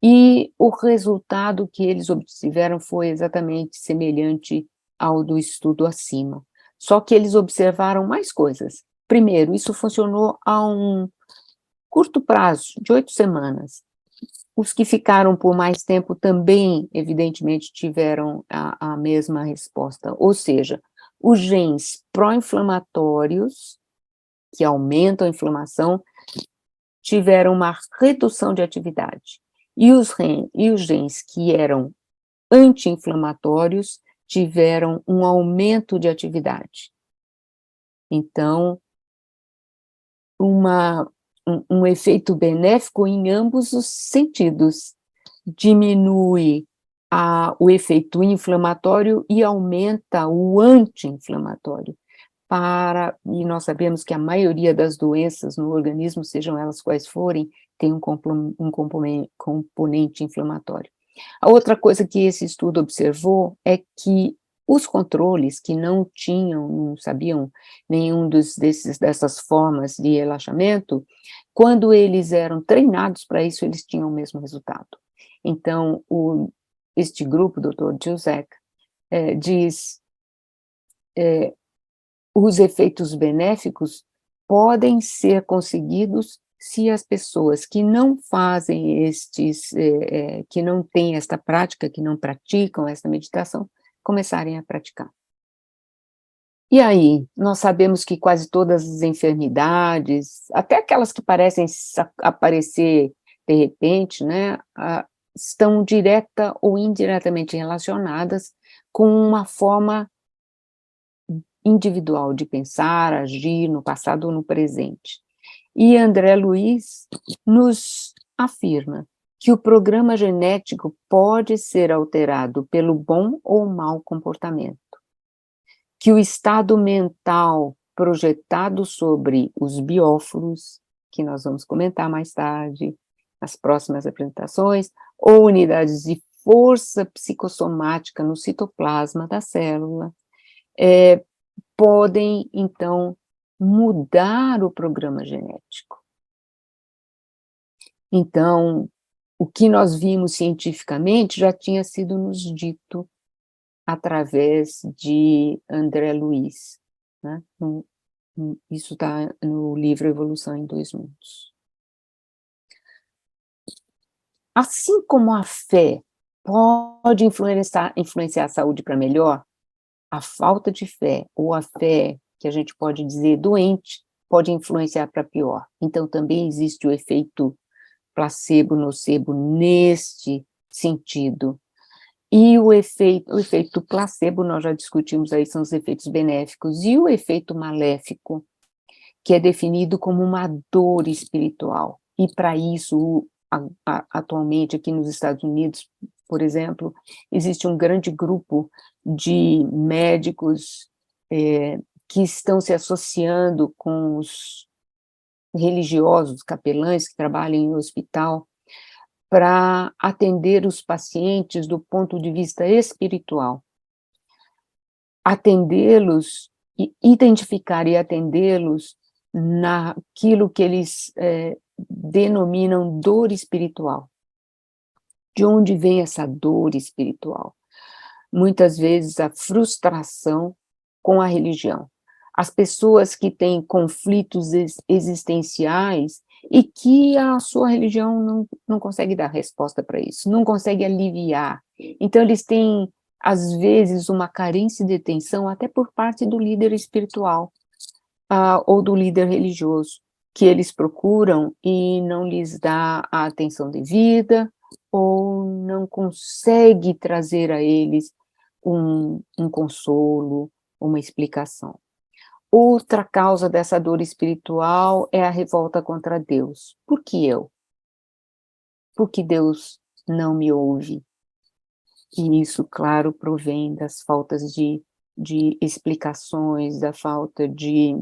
e o resultado que eles obtiveram foi exatamente semelhante ao do estudo acima. Só que eles observaram mais coisas. Primeiro, isso funcionou a um curto prazo, de 8 semanas. Os que ficaram por mais tempo também, evidentemente, tiveram a mesma resposta. Ou seja, os genes pró-inflamatórios, que aumentam a inflamação, tiveram uma redução de atividade. E os genes que eram anti-inflamatórios tiveram um aumento de atividade. Então, um efeito benéfico em ambos os sentidos. Diminui o efeito inflamatório e aumenta o anti-inflamatório. E nós sabemos que a maioria das doenças no organismo, sejam elas quais forem, tem um componente inflamatório. A outra coisa que esse estudo observou é que os controles que não sabiam nenhum dessas formas de relaxamento, quando eles eram treinados para isso, eles tinham o mesmo resultado. Então, este grupo, Dr. Juzek, diz os efeitos benéficos podem ser conseguidos se as pessoas que não fazem que não têm esta prática, que não praticam esta meditação, começarem a praticar. E aí, nós sabemos que quase todas as enfermidades, até aquelas que parecem aparecer de repente, né, estão direta ou indiretamente relacionadas com uma forma individual de pensar, agir no passado ou no presente. E André Luiz nos afirma que o programa genético pode ser alterado pelo bom ou mau comportamento, que o estado mental projetado sobre os bióforos, que nós vamos comentar mais tarde, nas próximas apresentações, ou unidades de força psicossomática no citoplasma da célula, podem, então, mudar o programa genético. Então, o que nós vimos cientificamente já tinha sido nos dito através de André Luiz, né? Isso está no livro Evolução em Dois Mundos. Assim como a fé pode influenciar a saúde para melhor, a falta de fé, ou a fé que a gente pode dizer doente, pode influenciar para pior. Então, também existe o efeito placebo-nocebo neste sentido. E o efeito placebo, nós já discutimos aí, são os efeitos benéficos, e o efeito maléfico, que é definido como uma dor espiritual. E para isso, atualmente, aqui nos Estados Unidos, por exemplo, existe um grande grupo de médicos que estão se associando com os religiosos, capelães que trabalham em hospital, para atender os pacientes do ponto de vista espiritual. Atendê-los, e identificar e atendê-los naquilo que eles denominam dor espiritual. De onde vem essa dor espiritual? Muitas vezes a frustração com a religião. As pessoas que têm conflitos existenciais e que a sua religião não consegue dar resposta para isso, não consegue aliviar. Então, eles têm, às vezes, uma carência de atenção até por parte do líder espiritual ou do líder religioso, que eles procuram e não lhes dá a atenção devida ou não consegue trazer a eles um consolo, uma explicação. Outra causa dessa dor espiritual é a revolta contra Deus. Por que eu? Por que Deus não me ouve? E isso, claro, provém das faltas de explicações, da falta de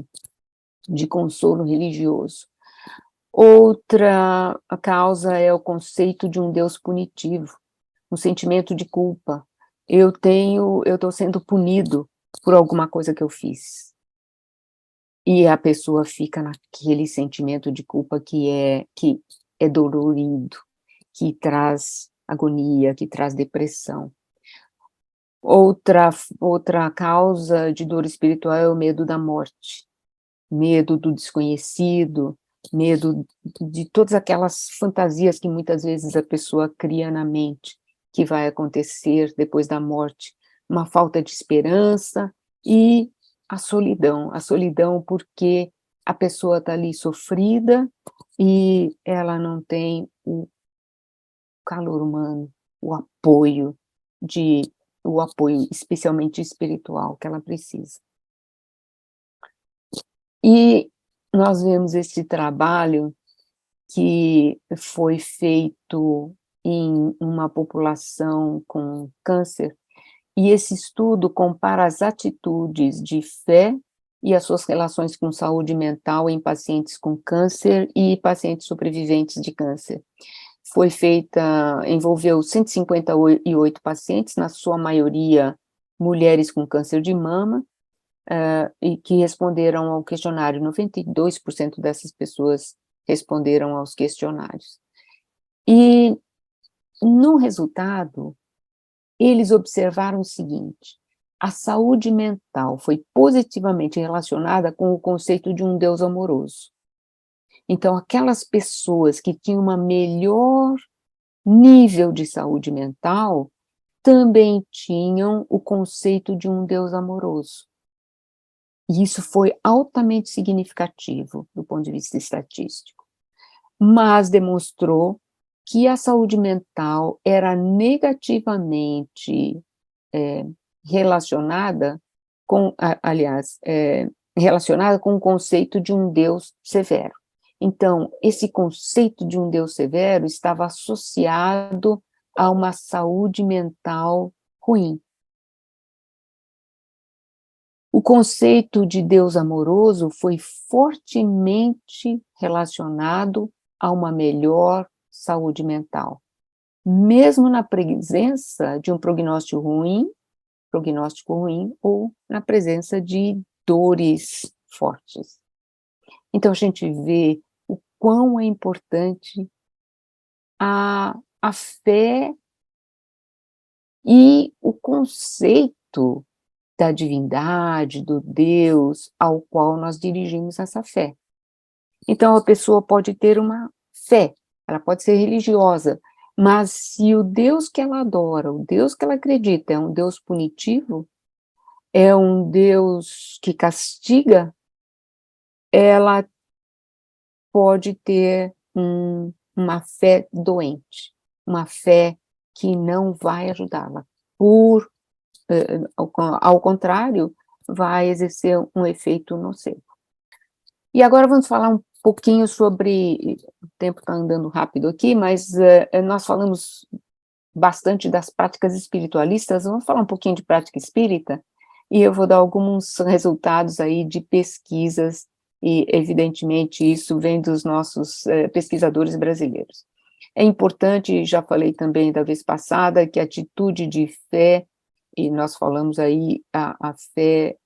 consolo religioso. Outra causa é o conceito de um Deus punitivo, um sentimento de culpa. Eu estou sendo punido por alguma coisa que eu fiz. E a pessoa fica naquele sentimento de culpa que é dolorido, que traz agonia, que traz depressão. Outra causa de dor espiritual é o medo da morte, medo do desconhecido, medo de todas aquelas fantasias que muitas vezes a pessoa cria na mente, que vai acontecer depois da morte, uma falta de esperança e a solidão porque a pessoa está ali sofrida e ela não tem o calor humano, o apoio especialmente espiritual que ela precisa. E nós vemos esse trabalho que foi feito em uma população com câncer, e esse estudo compara as atitudes de fé e as suas relações com saúde mental em pacientes com câncer e pacientes sobreviventes de câncer. Envolveu 158 pacientes, na sua maioria mulheres com câncer de mama, e que responderam ao questionário. 92% dessas pessoas responderam aos questionários. E, no resultado, eles observaram o seguinte: a saúde mental foi positivamente relacionada com o conceito de um Deus amoroso. Então, aquelas pessoas que tinham um melhor nível de saúde mental também tinham o conceito de um Deus amoroso. E isso foi altamente significativo do ponto de vista estatístico, mas demonstrou que a saúde mental era negativamente relacionada relacionada com o conceito de um Deus severo. Então, esse conceito de um Deus severo estava associado a uma saúde mental ruim. O conceito de Deus amoroso foi fortemente relacionado a uma melhor saúde mental, mesmo na presença de um prognóstico ruim ou na presença de dores fortes. Então, a gente vê o quão é importante a fé e o conceito da divindade, do Deus ao qual nós dirigimos essa fé. Então, a pessoa pode ter uma fé, ela pode ser religiosa, mas se o Deus que ela adora, o Deus que ela acredita é um Deus punitivo, é um Deus que castiga, ela pode ter uma fé doente, uma fé que não vai ajudá-la. Ao contrário, vai exercer um efeito nocivo. E agora vamos falar um pouquinho sobre, o tempo está andando rápido aqui, mas nós falamos bastante das práticas espiritualistas, vamos falar um pouquinho de prática espírita, e eu vou dar alguns resultados aí de pesquisas, e evidentemente isso vem dos nossos pesquisadores brasileiros. É importante, já falei também da vez passada, que a atitude de fé, e nós falamos aí a fé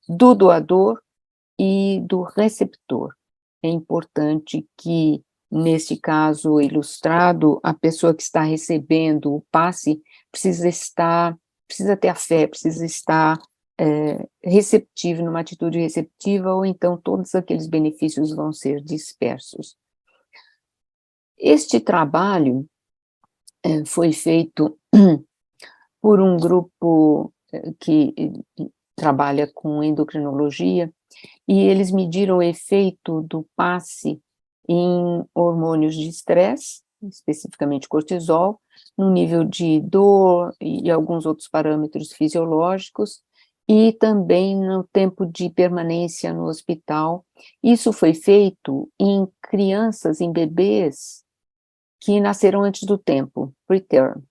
do doador e do receptor. É importante que, nesse caso ilustrado, a pessoa que está recebendo o passe precisa ter a fé, precisa estar receptivo, numa atitude receptiva, ou então todos aqueles benefícios vão ser dispersos. Este trabalho foi feito por um grupo que trabalha com endocrinologia, e eles mediram o efeito do passe em hormônios de estresse, especificamente cortisol, no nível de dor e alguns outros parâmetros fisiológicos, e também no tempo de permanência no hospital. Isso foi feito em crianças, em bebês que nasceram antes do tempo, preterm,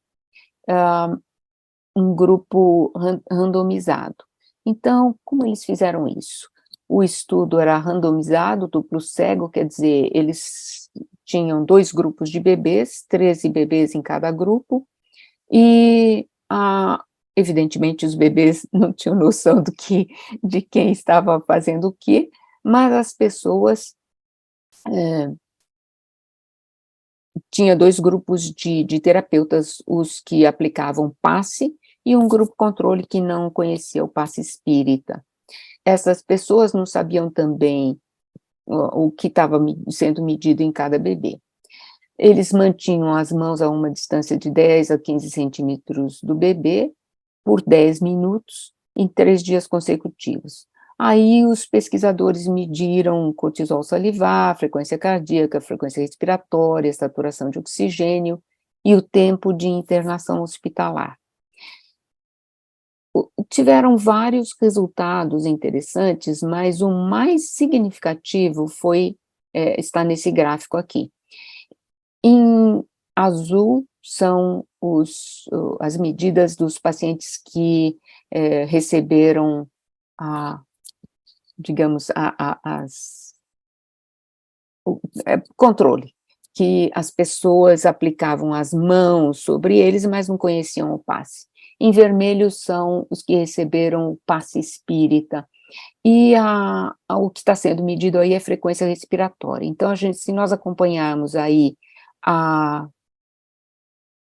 um grupo randomizado. Então, como eles fizeram isso? O estudo era randomizado, duplo cego, quer dizer, eles tinham 2 grupos de bebês, 13 bebês em cada grupo, e, evidentemente, os bebês não tinham noção de quem estava fazendo o quê, mas as pessoas, tinha 2 grupos de terapeutas, os que aplicavam passe, e um grupo controle que não conhecia o passe espírita. Essas pessoas não sabiam também o que estava sendo medido em cada bebê. Eles mantinham as mãos a uma distância de 10 a 15 centímetros do bebê, por 10 minutos, em 3 dias consecutivos. Aí os pesquisadores mediram cortisol salivar, frequência cardíaca, frequência respiratória, saturação de oxigênio e o tempo de internação hospitalar. Tiveram vários resultados interessantes, mas o mais significativo está nesse gráfico aqui. Em azul são as medidas dos pacientes que receberam controle, que as pessoas aplicavam as mãos sobre eles, mas não conheciam o passe. Em vermelho são os que receberam o passe espírita, e o que está sendo medido aí é a frequência respiratória. Então, se nós acompanharmos aí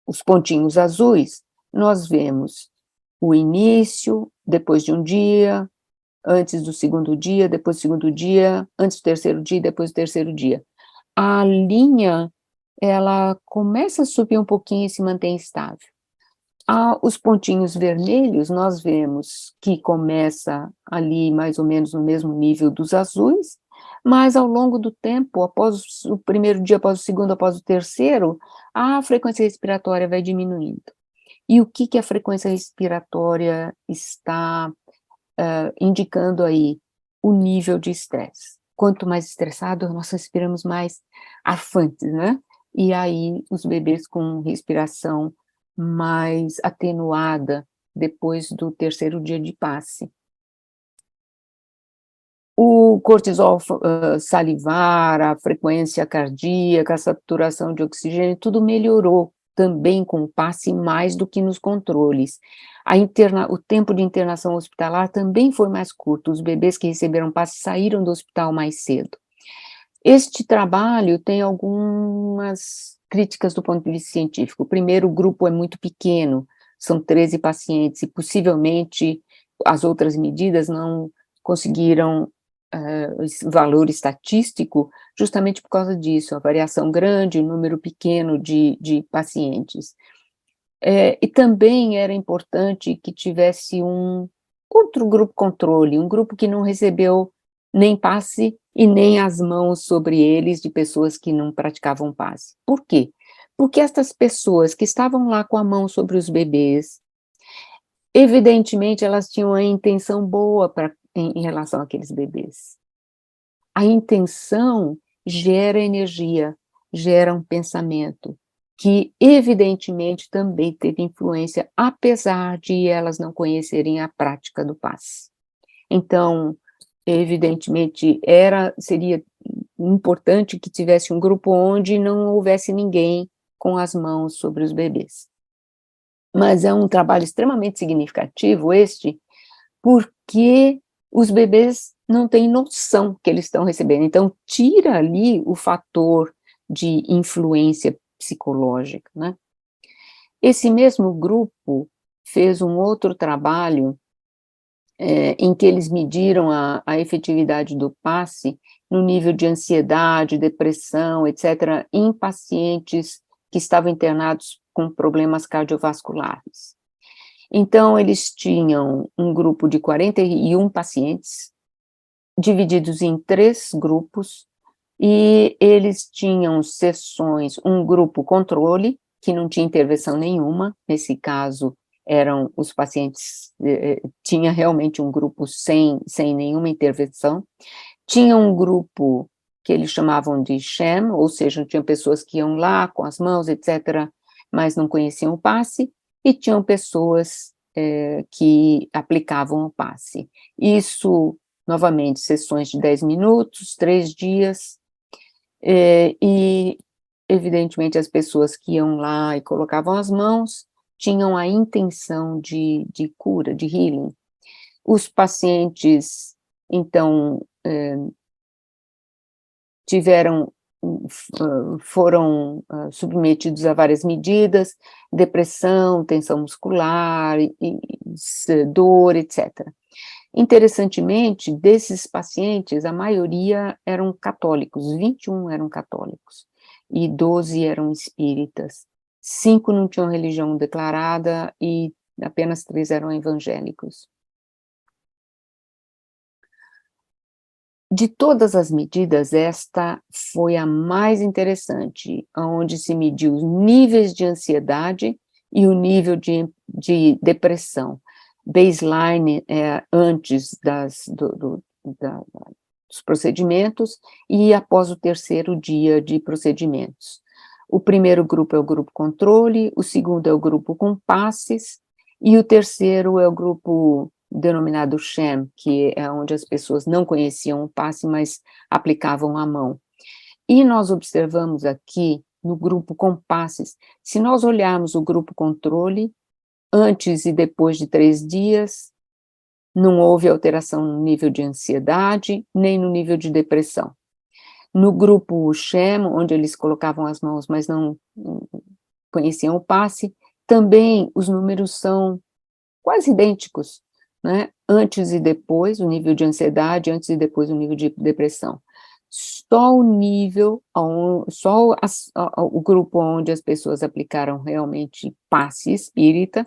os pontinhos azuis, nós vemos o início, depois de um dia, antes do segundo dia, depois do segundo dia, antes do terceiro dia, depois do terceiro dia. A linha, ela começa a subir um pouquinho e se mantém estável. Os pontinhos vermelhos, nós vemos que começa ali mais ou menos no mesmo nível dos azuis, mas ao longo do tempo, após o primeiro dia, após o segundo, após o terceiro, a frequência respiratória vai diminuindo. E o que a frequência respiratória está indicando aí? O nível de estresse. Quanto mais estressado, nós respiramos mais arfantes, né? E aí os bebês com respiração mais atenuada depois do terceiro dia de passe. O cortisol salivar, a frequência cardíaca, a saturação de oxigênio, tudo melhorou também com o passe mais do que nos controles. O tempo de internação hospitalar também foi mais curto, os bebês que receberam passe saíram do hospital mais cedo. Este trabalho tem algumas críticas do ponto de vista científico. Primeiro, o grupo é muito pequeno, são 13 pacientes, e possivelmente as outras medidas não conseguiram esse valor estatístico justamente por causa disso, a variação grande, o número pequeno de pacientes. E também era importante que tivesse um outro grupo controle, um grupo que não recebeu nem passe e nem as mãos sobre eles de pessoas que não praticavam passe. Por quê? Porque estas pessoas que estavam lá com a mão sobre os bebês, evidentemente elas tinham a intenção boa em relação àqueles bebês. A intenção gera energia, gera um pensamento, que evidentemente também teve influência, apesar de elas não conhecerem a prática do passe. Então, evidentemente, seria importante que tivesse um grupo onde não houvesse ninguém com as mãos sobre os bebês. Mas é um trabalho extremamente significativo porque os bebês não têm noção que eles estão recebendo. Então, tira ali o fator de influência psicológica, né? Esse mesmo grupo fez um outro trabalho em que eles mediram a efetividade do passe no nível de ansiedade, depressão, etc., em pacientes que estavam internados com problemas cardiovasculares. Então, eles tinham um grupo de 41 pacientes, divididos em 3 grupos, e eles tinham sessões, um grupo controle, que não tinha intervenção nenhuma, nesse caso eram os pacientes, tinha realmente um grupo sem nenhuma intervenção, tinha um grupo que eles chamavam de sham, ou seja, tinham pessoas que iam lá com as mãos, etc., mas não conheciam o passe, e tinham pessoas que aplicavam o passe. Isso, novamente, sessões de 10 minutos, 3 dias, e, evidentemente, as pessoas que iam lá e colocavam as mãos tinham a intenção de cura, de healing. Os pacientes, então, foram submetidos a várias medidas, depressão, tensão muscular, dor, etc. Interessantemente, desses pacientes, a maioria eram católicos, 21 eram católicos, e 12 eram espíritas, 5 não tinham religião declarada, e apenas 3 eram evangélicos. De todas as medidas, esta foi a mais interessante, onde se mediu os níveis de ansiedade e o nível de depressão. Baseline antes dos procedimentos e após o terceiro dia de procedimentos. O primeiro grupo é o grupo controle, o segundo é o grupo com passes, e o terceiro é o grupo denominado sham, que é onde as pessoas não conheciam o passe, mas aplicavam a mão. E nós observamos aqui, no grupo com passes, se nós olharmos o grupo controle, antes e depois de 3 dias, não houve alteração no nível de ansiedade, nem no nível de depressão. No grupo sham, onde eles colocavam as mãos, mas não conheciam o passe, também os números são quase idênticos, né? Antes e depois, o nível de ansiedade, antes e depois o nível de depressão. Só o nível, o grupo onde as pessoas aplicaram realmente passe espírita,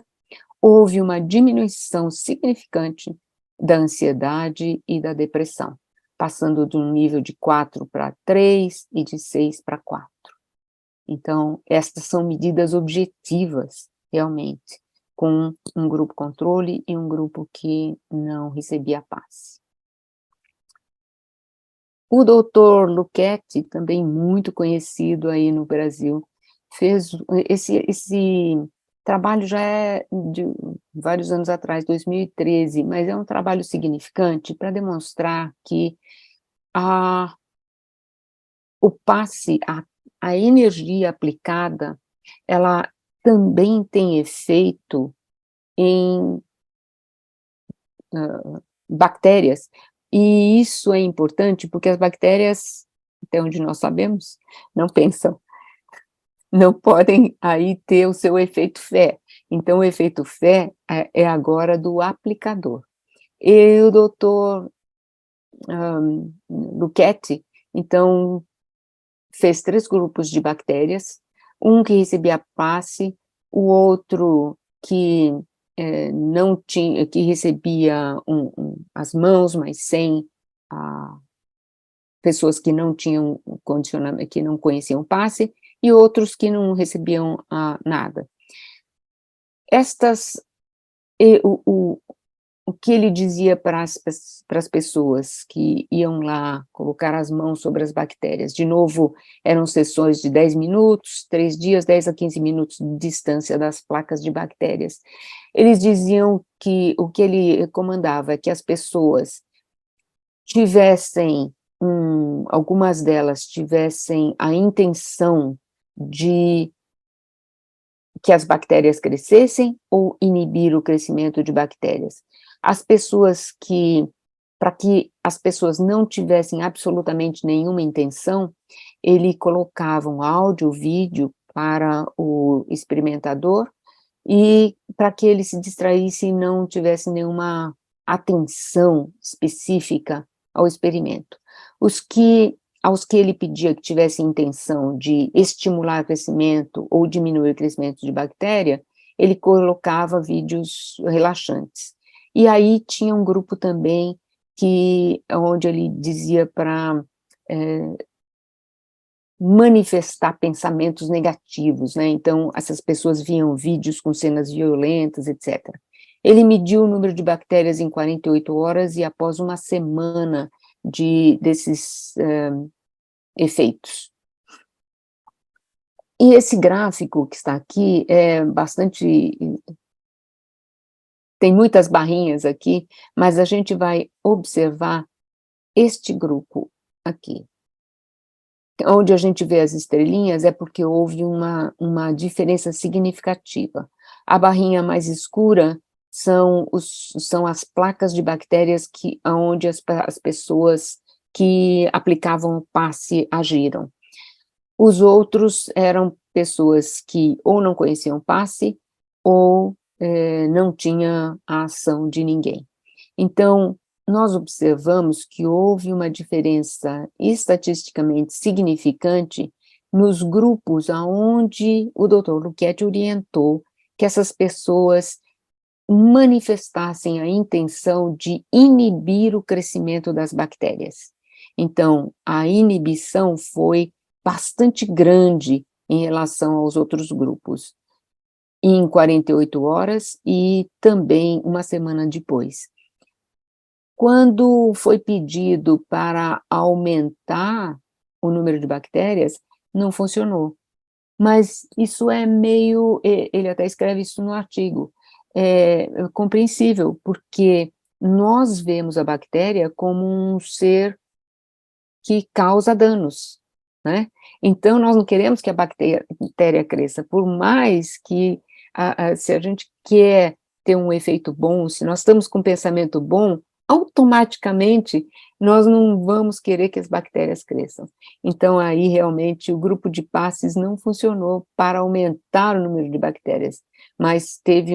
houve uma diminuição significante da ansiedade e da depressão, passando de um nível de 4 para 3 e de 6 para 4. Então, estas são medidas objetivas, realmente, com um grupo controle e um grupo que não recebia passe. O doutor Luchetti, também muito conhecido aí no Brasil, fez esse trabalho já é de vários anos atrás, 2013, mas é um trabalho significante para demonstrar que o passe, a energia aplicada, ela também tem efeito em bactérias, e isso é importante porque as bactérias, até onde nós sabemos, não pensam, não podem aí ter o seu efeito fé. Então, o efeito fé é agora do aplicador. E o doutor Luchetti, então, fez 3 grupos de bactérias, um que recebia passe, o outro que não tinha, que recebia as mãos, mas sem pessoas que não tinham condicionamento, que não conheciam passe, e outros que não recebiam nada. O que ele dizia para as pessoas que iam lá colocar as mãos sobre as bactérias, de novo, eram sessões de 10 minutos, 3 dias, 10 a 15 minutos de distância das placas de bactérias. Eles diziam que o que ele recomendava é que as pessoas tivessem, algumas delas tivessem a intenção de que as bactérias crescessem ou inibir o crescimento de bactérias. Para que as pessoas não tivessem absolutamente nenhuma intenção, ele colocava um áudio, vídeo para o experimentador, e para que ele se distraísse e não tivesse nenhuma atenção específica ao experimento. Aos que ele pedia que tivessem intenção de estimular o crescimento ou diminuir o crescimento de bactéria, ele colocava vídeos relaxantes. E aí tinha um grupo também onde ele dizia para manifestar pensamentos negativos, né? Então, essas pessoas viam vídeos com cenas violentas, etc. Ele mediu o número de bactérias em 48 horas e após uma semana desses efeitos. E esse gráfico que está aqui é bastante... Tem muitas barrinhas aqui, mas a gente vai observar este grupo aqui. Onde a gente vê as estrelinhas é porque houve uma diferença significativa. A barrinha mais escura são as placas de bactérias onde as pessoas que aplicavam o passe agiram. Os outros eram pessoas que ou não conheciam passe ou não tinha a ação de ninguém. Então, nós observamos que houve uma diferença estatisticamente significante nos grupos aonde o Dr. Luchetti orientou que essas pessoas manifestassem a intenção de inibir o crescimento das bactérias. Então, a inibição foi bastante grande em relação aos outros grupos, em 48 horas e também uma semana depois. Quando foi pedido para aumentar o número de bactérias, não funcionou. Mas isso é meio, ele até escreve isso no artigo, é compreensível, porque nós vemos a bactéria como um ser que causa danos, né? Então, nós não queremos que a bactéria cresça, por mais que, se a gente quer ter um efeito bom, se nós estamos com um pensamento bom, automaticamente nós não vamos querer que as bactérias cresçam. Então, aí, realmente, o grupo de passes não funcionou para aumentar o número de bactérias, mas teve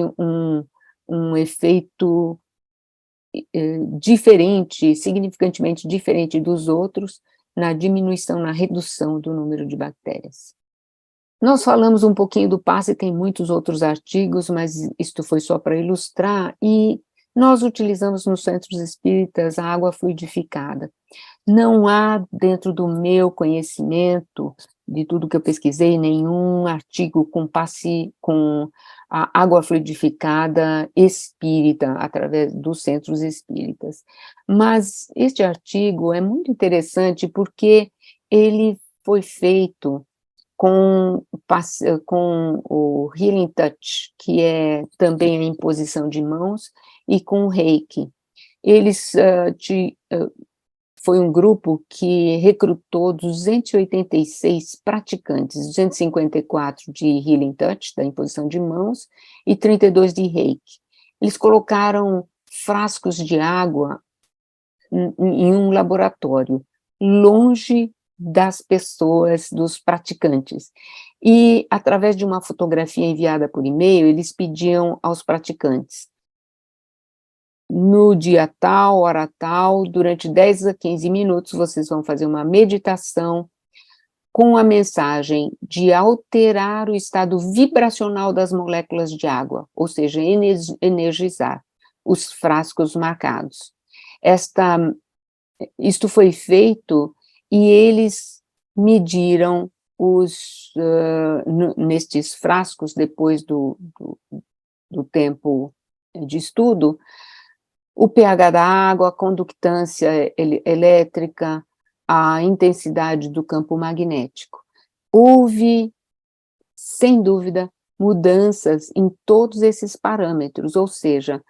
um efeito diferente, significantemente diferente dos outros, na diminuição, na redução do número de bactérias. Nós falamos um pouquinho do passe, tem muitos outros artigos, mas isto foi só para ilustrar, e nós utilizamos nos centros espíritas a água fluidificada. Não há, dentro do meu conhecimento, de tudo que eu pesquisei, nenhum artigo com a água fluidificada espírita, através dos centros espíritas. Mas este artigo é muito interessante porque ele foi feito com o Healing Touch, que é também a imposição de mãos, e com o Reiki. Eles foi um grupo que recrutou 286 praticantes, 254 de Healing Touch, da imposição de mãos, e 32 de Reiki. Eles colocaram frascos de água em um laboratório, longe das pessoas, dos praticantes. E, através de uma fotografia enviada por e-mail, eles pediam aos praticantes: no dia tal, hora tal, durante 10 a 15 minutos, vocês vão fazer uma meditação com a mensagem de alterar o estado vibracional das moléculas de água, ou seja, energizar os frascos marcados. Isto foi feito e eles mediram nestes frascos, depois do tempo de estudo, o pH da água, a conductância elétrica, a intensidade do campo magnético. Houve, sem dúvida, mudanças em todos esses parâmetros, ou seja,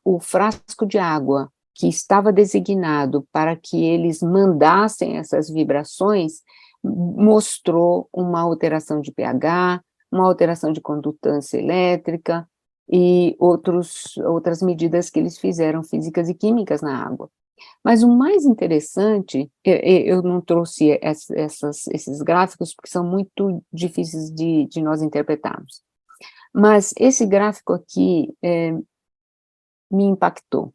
o frasco de água que estava designado para que eles mandassem essas vibrações, mostrou uma alteração de pH, uma alteração de condutância elétrica, e outras medidas que eles fizeram, físicas e químicas na água. Mas o mais interessante, eu não trouxe esses gráficos, porque são muito difíceis de nós interpretarmos, mas esse gráfico aqui me impactou.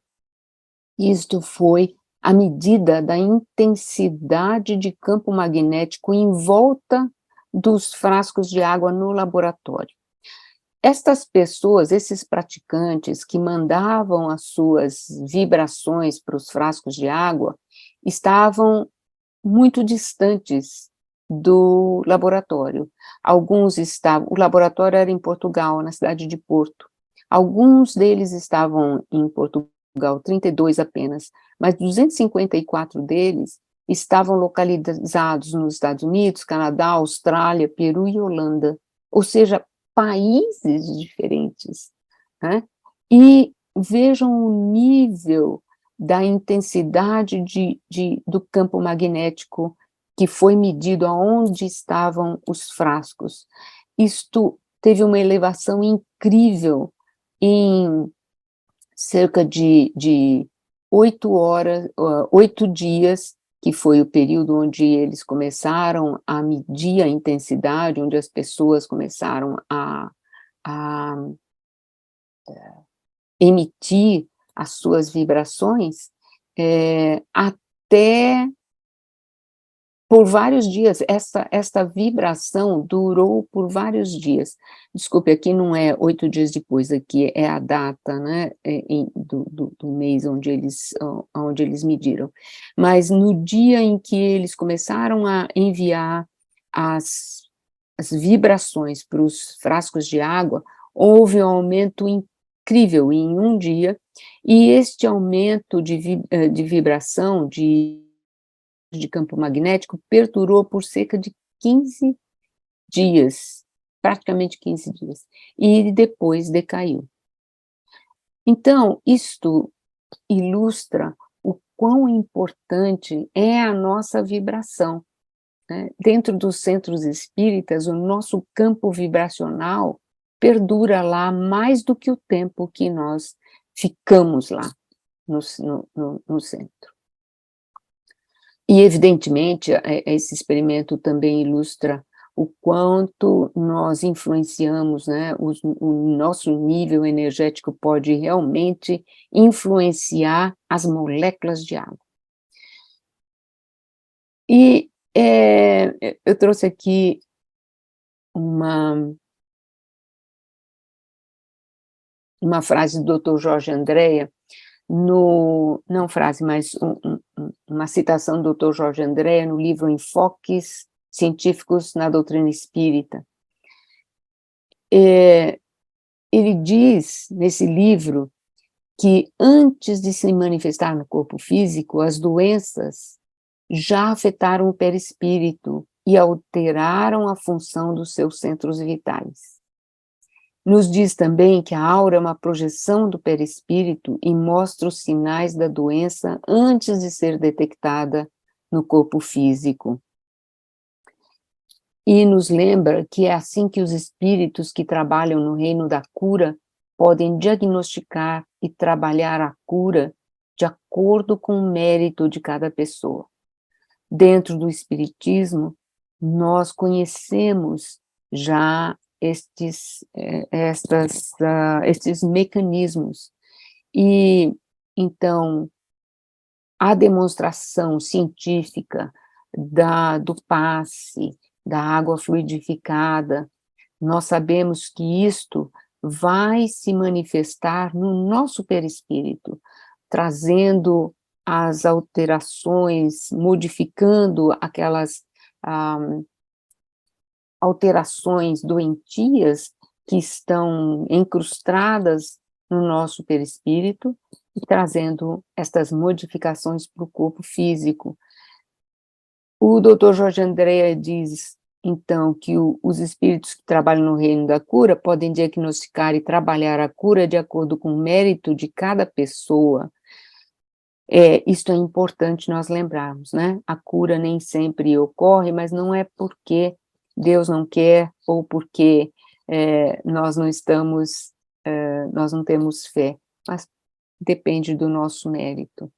Isto foi a medida da intensidade de campo magnético em volta dos frascos de água no laboratório. Estas pessoas, esses praticantes que mandavam as suas vibrações para os frascos de água, estavam muito distantes do laboratório. O laboratório era em Portugal, na cidade de Porto. Alguns deles estavam em Portugal, 32 apenas, mas 254 deles estavam localizados nos Estados Unidos, Canadá, Austrália, Peru e Holanda, ou seja, países diferentes, né? E vejam o nível da intensidade do campo magnético que foi medido aonde estavam os frascos. Isto teve uma elevação incrível em cerca de 8 dias, que foi o período onde eles começaram a medir a intensidade, onde as pessoas começaram a emitir as suas vibrações, até por vários dias. Esta vibração durou por vários dias. Desculpe, aqui não é 8 dias depois, aqui é a data, né, do mês onde eles mediram. Mas no dia em que eles começaram a enviar as vibrações para os frascos de água, houve um aumento incrível em um dia, e este aumento de vibração, de campo magnético, perdurou por cerca de 15 dias, praticamente 15 dias, e depois decaiu. Então, isto ilustra o quão importante é a nossa vibração, né? Dentro dos centros espíritas, o nosso campo vibracional perdura lá mais do que o tempo que nós ficamos lá no centro. E, evidentemente, esse experimento também ilustra o quanto nós influenciamos, né? O nosso nível energético pode realmente influenciar as moléculas de água. E eu trouxe aqui uma frase do Dr. Jorge Andréa, não frase, mas uma citação do Dr. Jorge Andréa no livro Enfoques Científicos na Doutrina Espírita. Ele diz, nesse livro, que antes de se manifestar no corpo físico, as doenças já afetaram o perispírito e alteraram a função dos seus centros vitais. Nos diz também que a aura é uma projeção do perispírito e mostra os sinais da doença antes de ser detectada no corpo físico. E nos lembra que é assim que os espíritos que trabalham no reino da cura podem diagnosticar e trabalhar a cura de acordo com o mérito de cada pessoa. Dentro do espiritismo, nós conhecemos já estes mecanismos, e então a demonstração científica do passe, da água fluidificada, nós sabemos que isto vai se manifestar no nosso perispírito, trazendo as alterações, modificando aquelas alterações doentias que estão incrustadas no nosso perispírito e trazendo estas modificações para o corpo físico. O Dr. Jorge Andréa diz, então, que os espíritos que trabalham no reino da cura podem diagnosticar e trabalhar a cura de acordo com o mérito de cada pessoa. Isto é importante nós lembrarmos, né? A cura nem sempre ocorre, mas não é porque Deus não quer ou porque nós não temos fé, mas depende do nosso mérito.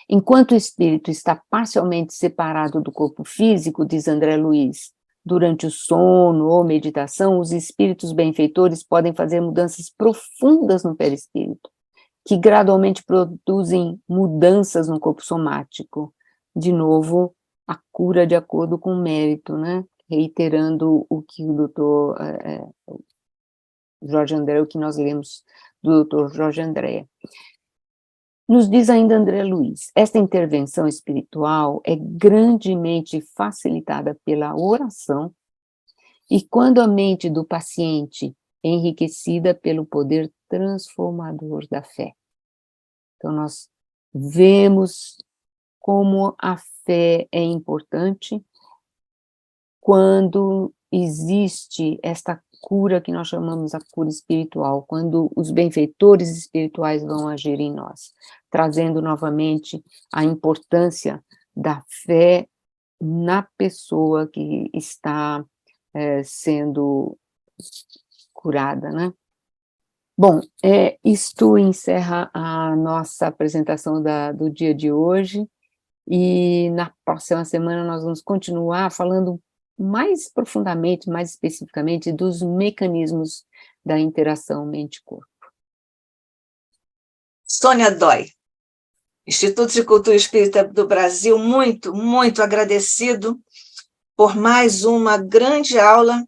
Enquanto o espírito está parcialmente separado do corpo físico, diz André Luiz, durante o sono ou meditação, os espíritos benfeitores podem fazer mudanças profundas no perispírito, que gradualmente produzem mudanças no corpo somático. De novo, a cura de acordo com o mérito, né? Reiterando o que o doutor Jorge Andréa, o que nós lemos do doutor Jorge Andréa. Nos diz ainda André Luiz, esta intervenção espiritual é grandemente facilitada pela oração e quando a mente do paciente é enriquecida pelo poder transformador da fé. Então, nós vemos como a fé é importante quando existe esta cura que nós chamamos a cura espiritual, quando os benfeitores espirituais vão agir em nós, trazendo novamente a importância da fé na pessoa que está sendo curada, né? Bom, isto encerra a nossa apresentação do dia de hoje, e na próxima semana nós vamos continuar falando mais profundamente, mais especificamente, dos mecanismos da interação mente-corpo. Sônia Dói, Instituto de Cultura Espírita do Brasil, muito, muito agradecido por mais uma grande aula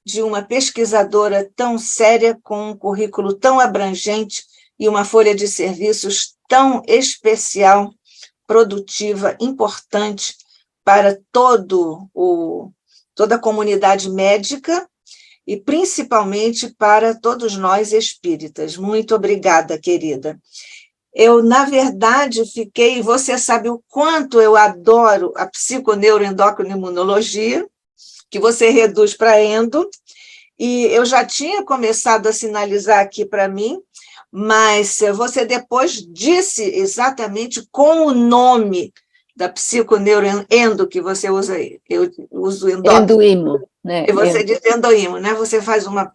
de uma pesquisadora tão séria, com um currículo tão abrangente e uma folha de serviços tão especial, produtiva, importante para toda a comunidade médica e principalmente para todos nós espíritas. Muito obrigada, querida. Eu, na verdade, você sabe o quanto eu adoro a psiconeuroendocrinologia, que você reduz para endo, e eu já tinha começado a sinalizar aqui para mim, mas você depois disse exatamente com o nome da psiconeuroendo que você usa aí. Eu uso endócrino. Endoimo, né? E você diz endoimo, né? Você faz uma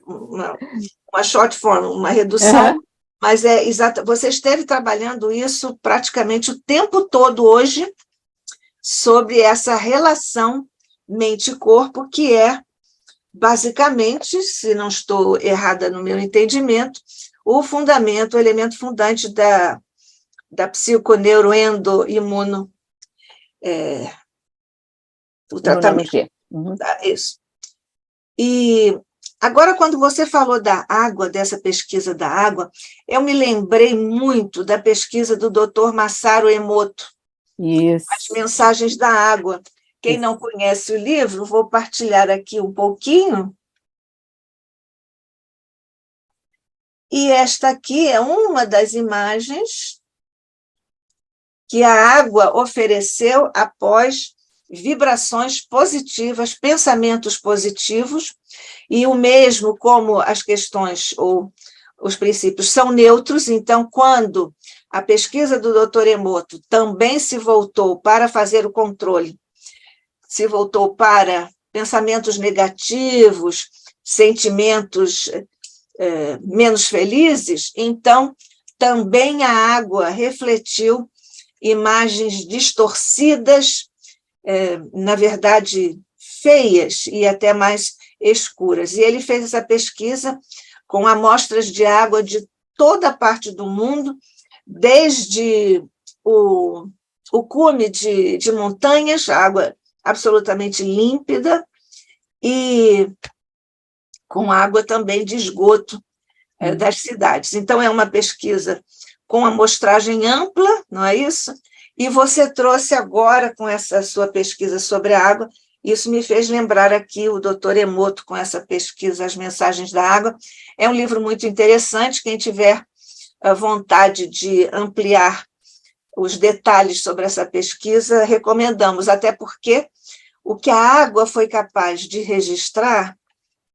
short form, uma redução, mas é exato. Você esteve trabalhando isso praticamente o tempo todo hoje, sobre essa relação mente-corpo, que é, basicamente, se não estou errada no meu entendimento, o elemento fundante da psiconeuroendoimuno, o tratamento. Uhum. Isso. E agora, quando você falou da água, dessa pesquisa da água, eu me lembrei muito da pesquisa do Dr. Masaru Emoto, Isso. As Mensagens da Água. Quem não conhece o livro, vou partilhar aqui um pouquinho. E esta aqui é uma das imagens que a água ofereceu após vibrações positivas, pensamentos positivos, e o mesmo como as questões ou os princípios são neutros, então, quando a pesquisa do Dr. Emoto também se voltou para fazer o controle, se voltou para pensamentos negativos, sentimentos menos felizes, então também a água refletiu imagens distorcidas, na verdade feias e até mais escuras. E ele fez essa pesquisa com amostras de água de toda a parte do mundo, desde o cume de montanhas, água absolutamente límpida, e com água também de esgoto das cidades. Então, é uma pesquisa com amostragem ampla, não é isso? E você trouxe agora, com essa sua pesquisa sobre a água, isso me fez lembrar aqui o Dr. Emoto, com essa pesquisa, As Mensagens da Água. É um livro muito interessante, quem tiver a vontade de ampliar os detalhes sobre essa pesquisa, recomendamos, até porque o que a água foi capaz de registrar,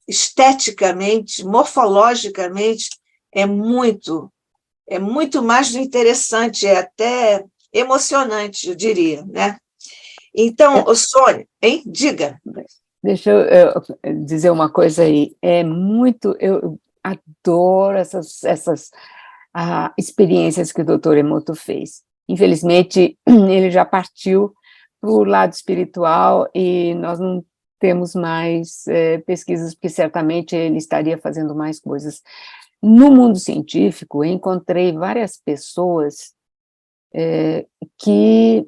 esteticamente, morfologicamente, é muito mais do interessante, é até emocionante, eu diria, né? Então, Sônia, hein? Diga. Deixa eu dizer uma coisa aí, eu adoro essas experiências que o Dr. Emoto fez. Infelizmente, ele já partiu para o lado espiritual e nós não temos mais pesquisas, porque certamente ele estaria fazendo mais coisas. No mundo científico, eu encontrei várias pessoas que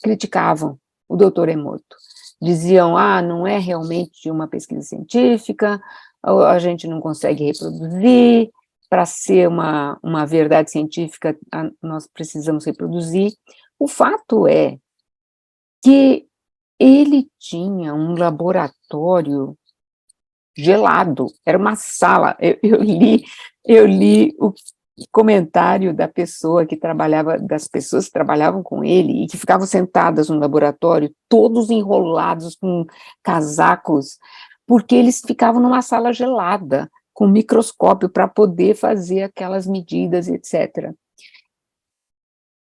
criticavam o Dr. Emoto. Diziam, não é realmente uma pesquisa científica, a gente não consegue reproduzir, para ser uma verdade científica, nós precisamos reproduzir. O fato é que ele tinha um laboratório gelado, era uma sala. Eu li o comentário da pessoa que trabalhava, das pessoas que trabalhavam com ele e que ficavam sentadas no laboratório, todos enrolados com casacos, porque eles ficavam numa sala gelada, com microscópio para poder fazer aquelas medidas, etc.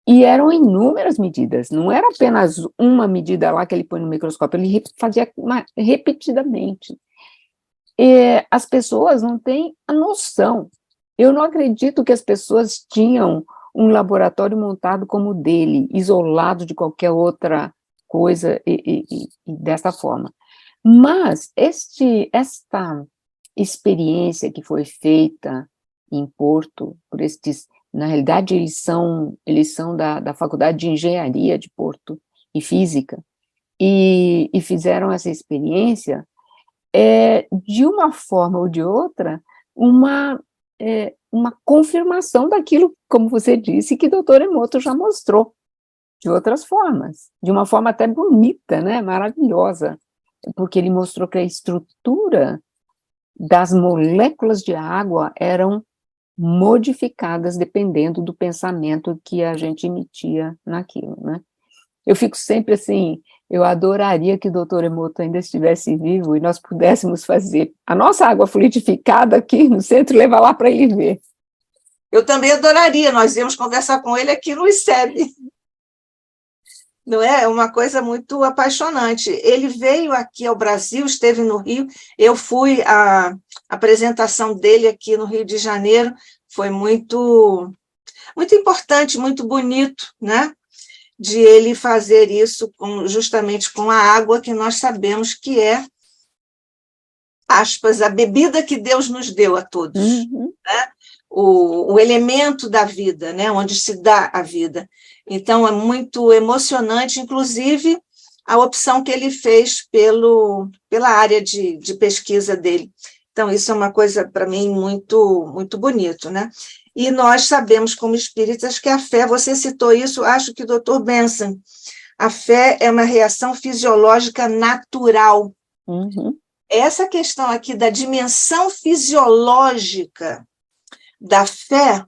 E eram inúmeras medidas, não era apenas uma medida lá que ele põe no microscópio, ele fazia repetidamente. E as pessoas não têm a noção. Eu não acredito que as pessoas tinham um laboratório montado como o dele, isolado de qualquer outra coisa e dessa forma. Mas esta experiência que foi feita em Porto, por estes, na realidade eles são da Faculdade de Engenharia de Porto e Física, e fizeram essa experiência, de uma forma ou de outra, uma confirmação daquilo, como você disse, que o Dr. Emoto já mostrou, de outras formas, de uma forma até bonita, né, maravilhosa, porque ele mostrou que a estrutura das moléculas de água eram modificadas dependendo do pensamento que a gente emitia naquilo, né. Eu fico sempre assim, eu adoraria que o Dr. Emoto ainda estivesse vivo e nós pudéssemos fazer a nossa água fluidificada aqui no centro e levar lá para ele ver. Eu também adoraria, nós íamos conversar com ele aqui no ICEB. Não é? É uma coisa muito apaixonante. Ele veio aqui ao Brasil, esteve no Rio, eu fui à apresentação dele aqui no Rio de Janeiro, foi muito, muito importante, muito bonito, né? De ele fazer isso justamente com a água que nós sabemos que é, aspas, a bebida que Deus nos deu a todos, né? O elemento da vida, né? Onde se dá a vida. Então, é muito emocionante, inclusive, a opção que ele fez pela área de pesquisa dele. Então, isso é uma coisa, para mim, muito, muito bonito, né? E nós sabemos, como espíritas, que a fé, você citou isso, acho que o Dr. Benson, a fé é uma reação fisiológica natural. Essa questão aqui da dimensão fisiológica da fé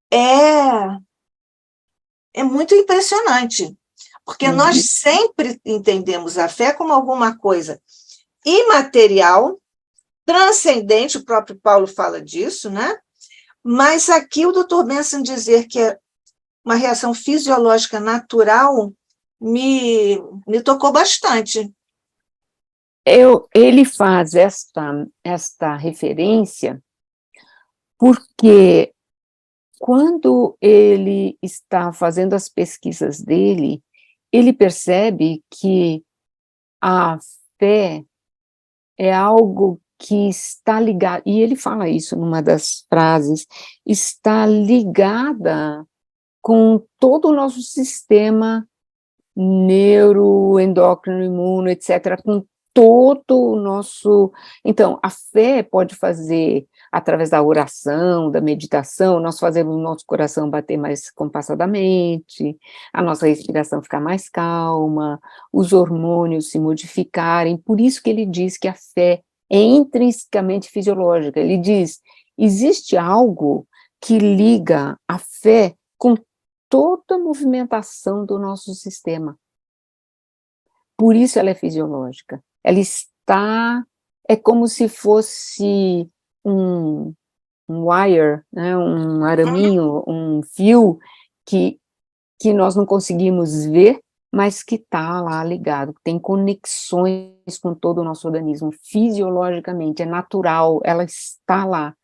é muito impressionante, porque nós sempre entendemos a fé como alguma coisa imaterial, transcendente, o próprio Paulo fala disso, né? Mas aqui o Dr. Benson dizer que é uma reação fisiológica natural me tocou bastante. Ele faz esta referência porque quando ele está fazendo as pesquisas dele, ele percebe que a fé é algo que está ligado, e ele fala isso numa das frases, está ligada com todo o nosso sistema neuroendócrino, imuno, etc., com todo o nosso... Então, a fé pode fazer, através da oração, da meditação, nós fazemos o nosso coração bater mais compassadamente, a nossa respiração ficar mais calma, os hormônios se modificarem. Por isso que ele diz que a fé é intrinsecamente fisiológica. Ele diz, existe algo que liga a fé com toda a movimentação do nosso sistema. Por isso ela é fisiológica. Ela está, é como se fosse um wire, né, um araminho, um fio que nós não conseguimos ver, mas que está lá ligado, tem conexões com todo o nosso organismo, fisiologicamente, é natural, ela está lá.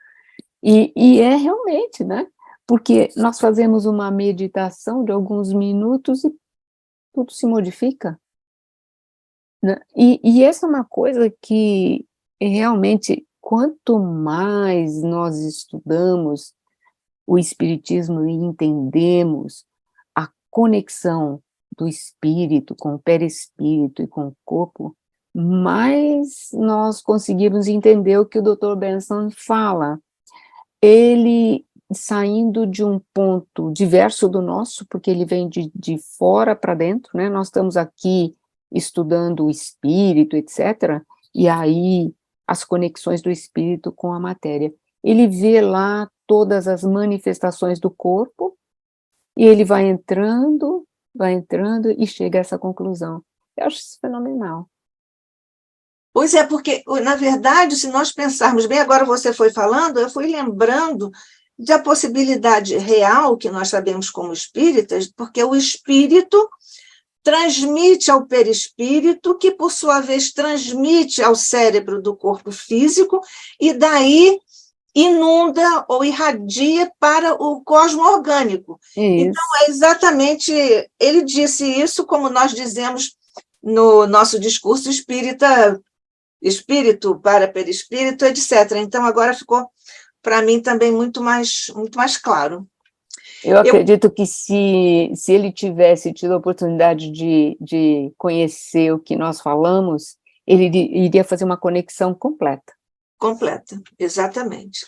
E é realmente, né? Porque nós fazemos uma meditação de alguns minutos e tudo se modifica, né? E essa é uma coisa que realmente, quanto mais nós estudamos o espiritismo e entendemos a conexão do espírito com o perispírito e com o corpo, mais nós conseguimos entender o que o Dr. Benson fala. ele saindo de um ponto diverso do nosso, porque ele vem de fora para dentro, né? Nós estamos aqui estudando o espírito, etc., e aí as conexões do espírito com a matéria. Ele vê lá todas as manifestações do corpo, e ele vai entrando e chega a essa conclusão. Eu acho isso fenomenal. Pois é, porque, na verdade, se nós pensarmos bem, agora você foi falando, eu fui lembrando da possibilidade real, que nós sabemos como espíritas, porque o espírito transmite ao perispírito, que, por sua vez, transmite ao cérebro do corpo físico, e daí inunda ou irradia para o cosmo orgânico. Isso. Então, é exatamente, ele disse isso, como nós dizemos no nosso discurso espírita, espírito para perispírito, etc. Então, agora ficou, para mim, também muito mais claro. Eu acredito que se ele tivesse tido a oportunidade de conhecer o que nós falamos, ele iria fazer uma conexão completa. Completa, exatamente.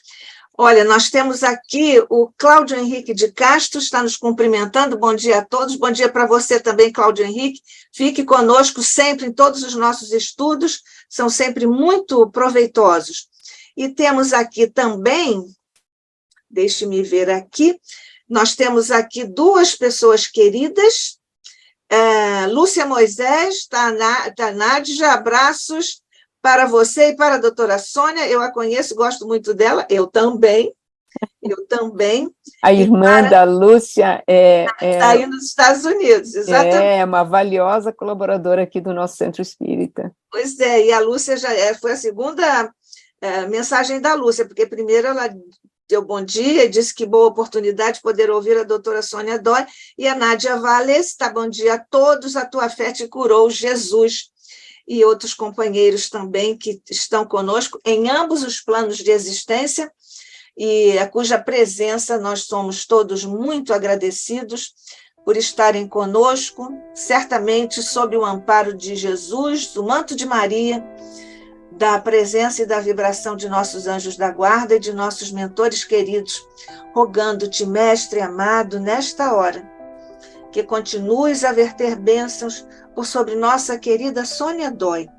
Olha, nós temos aqui o Cláudio Henrique de Castro, está nos cumprimentando. Bom dia a todos. Bom dia para você também, Cláudio Henrique. Fique conosco sempre em todos os nossos estudos, são sempre muito proveitosos. E temos aqui também, deixe-me ver aqui, nós temos aqui duas pessoas queridas, Lúcia Moisés, Nádia, abraços para você e para a doutora Sônia, eu a conheço, gosto muito dela, eu também. A irmã da Lúcia está aí nos Estados Unidos, exatamente. É uma valiosa colaboradora aqui do nosso Centro Espírita. Pois é, e a Lúcia já foi a segunda mensagem da Lúcia, porque primeiro ela deu bom dia e disse que boa oportunidade de poder ouvir a doutora Sônia Dói, e a Nádia Valles, está bom dia a todos, a tua fé te curou, Jesus, e outros companheiros também que estão conosco em ambos os planos de existência, e a cuja presença nós somos todos muito agradecidos por estarem conosco, certamente sob o amparo de Jesus, do manto de Maria, da presença e da vibração de nossos anjos da guarda e de nossos mentores queridos, rogando-te, Mestre amado, nesta hora, que continues a verter bênçãos por sobre nossa querida Sônia Dói,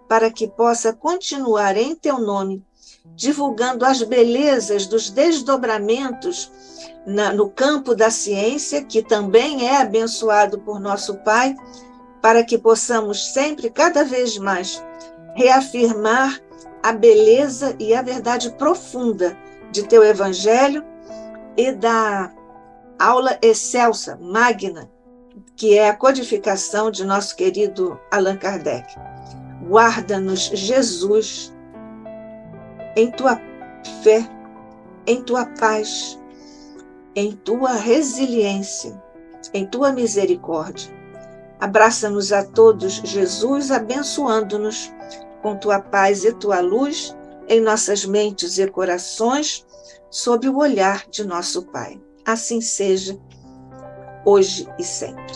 para que possa continuar em teu nome, divulgando as belezas dos desdobramentos no campo da ciência, que também é abençoado por nosso Pai, para que possamos sempre, cada vez mais, reafirmar a beleza e a verdade profunda de teu Evangelho e da aula excelsa, magna, que é a codificação de nosso querido Allan Kardec. Guarda-nos, Jesus, em tua fé, em tua paz, em tua resiliência, em tua misericórdia. Abraça-nos a todos, Jesus, abençoando-nos com tua paz e tua luz em nossas mentes e corações, sob o olhar de nosso Pai. Assim seja, hoje e sempre.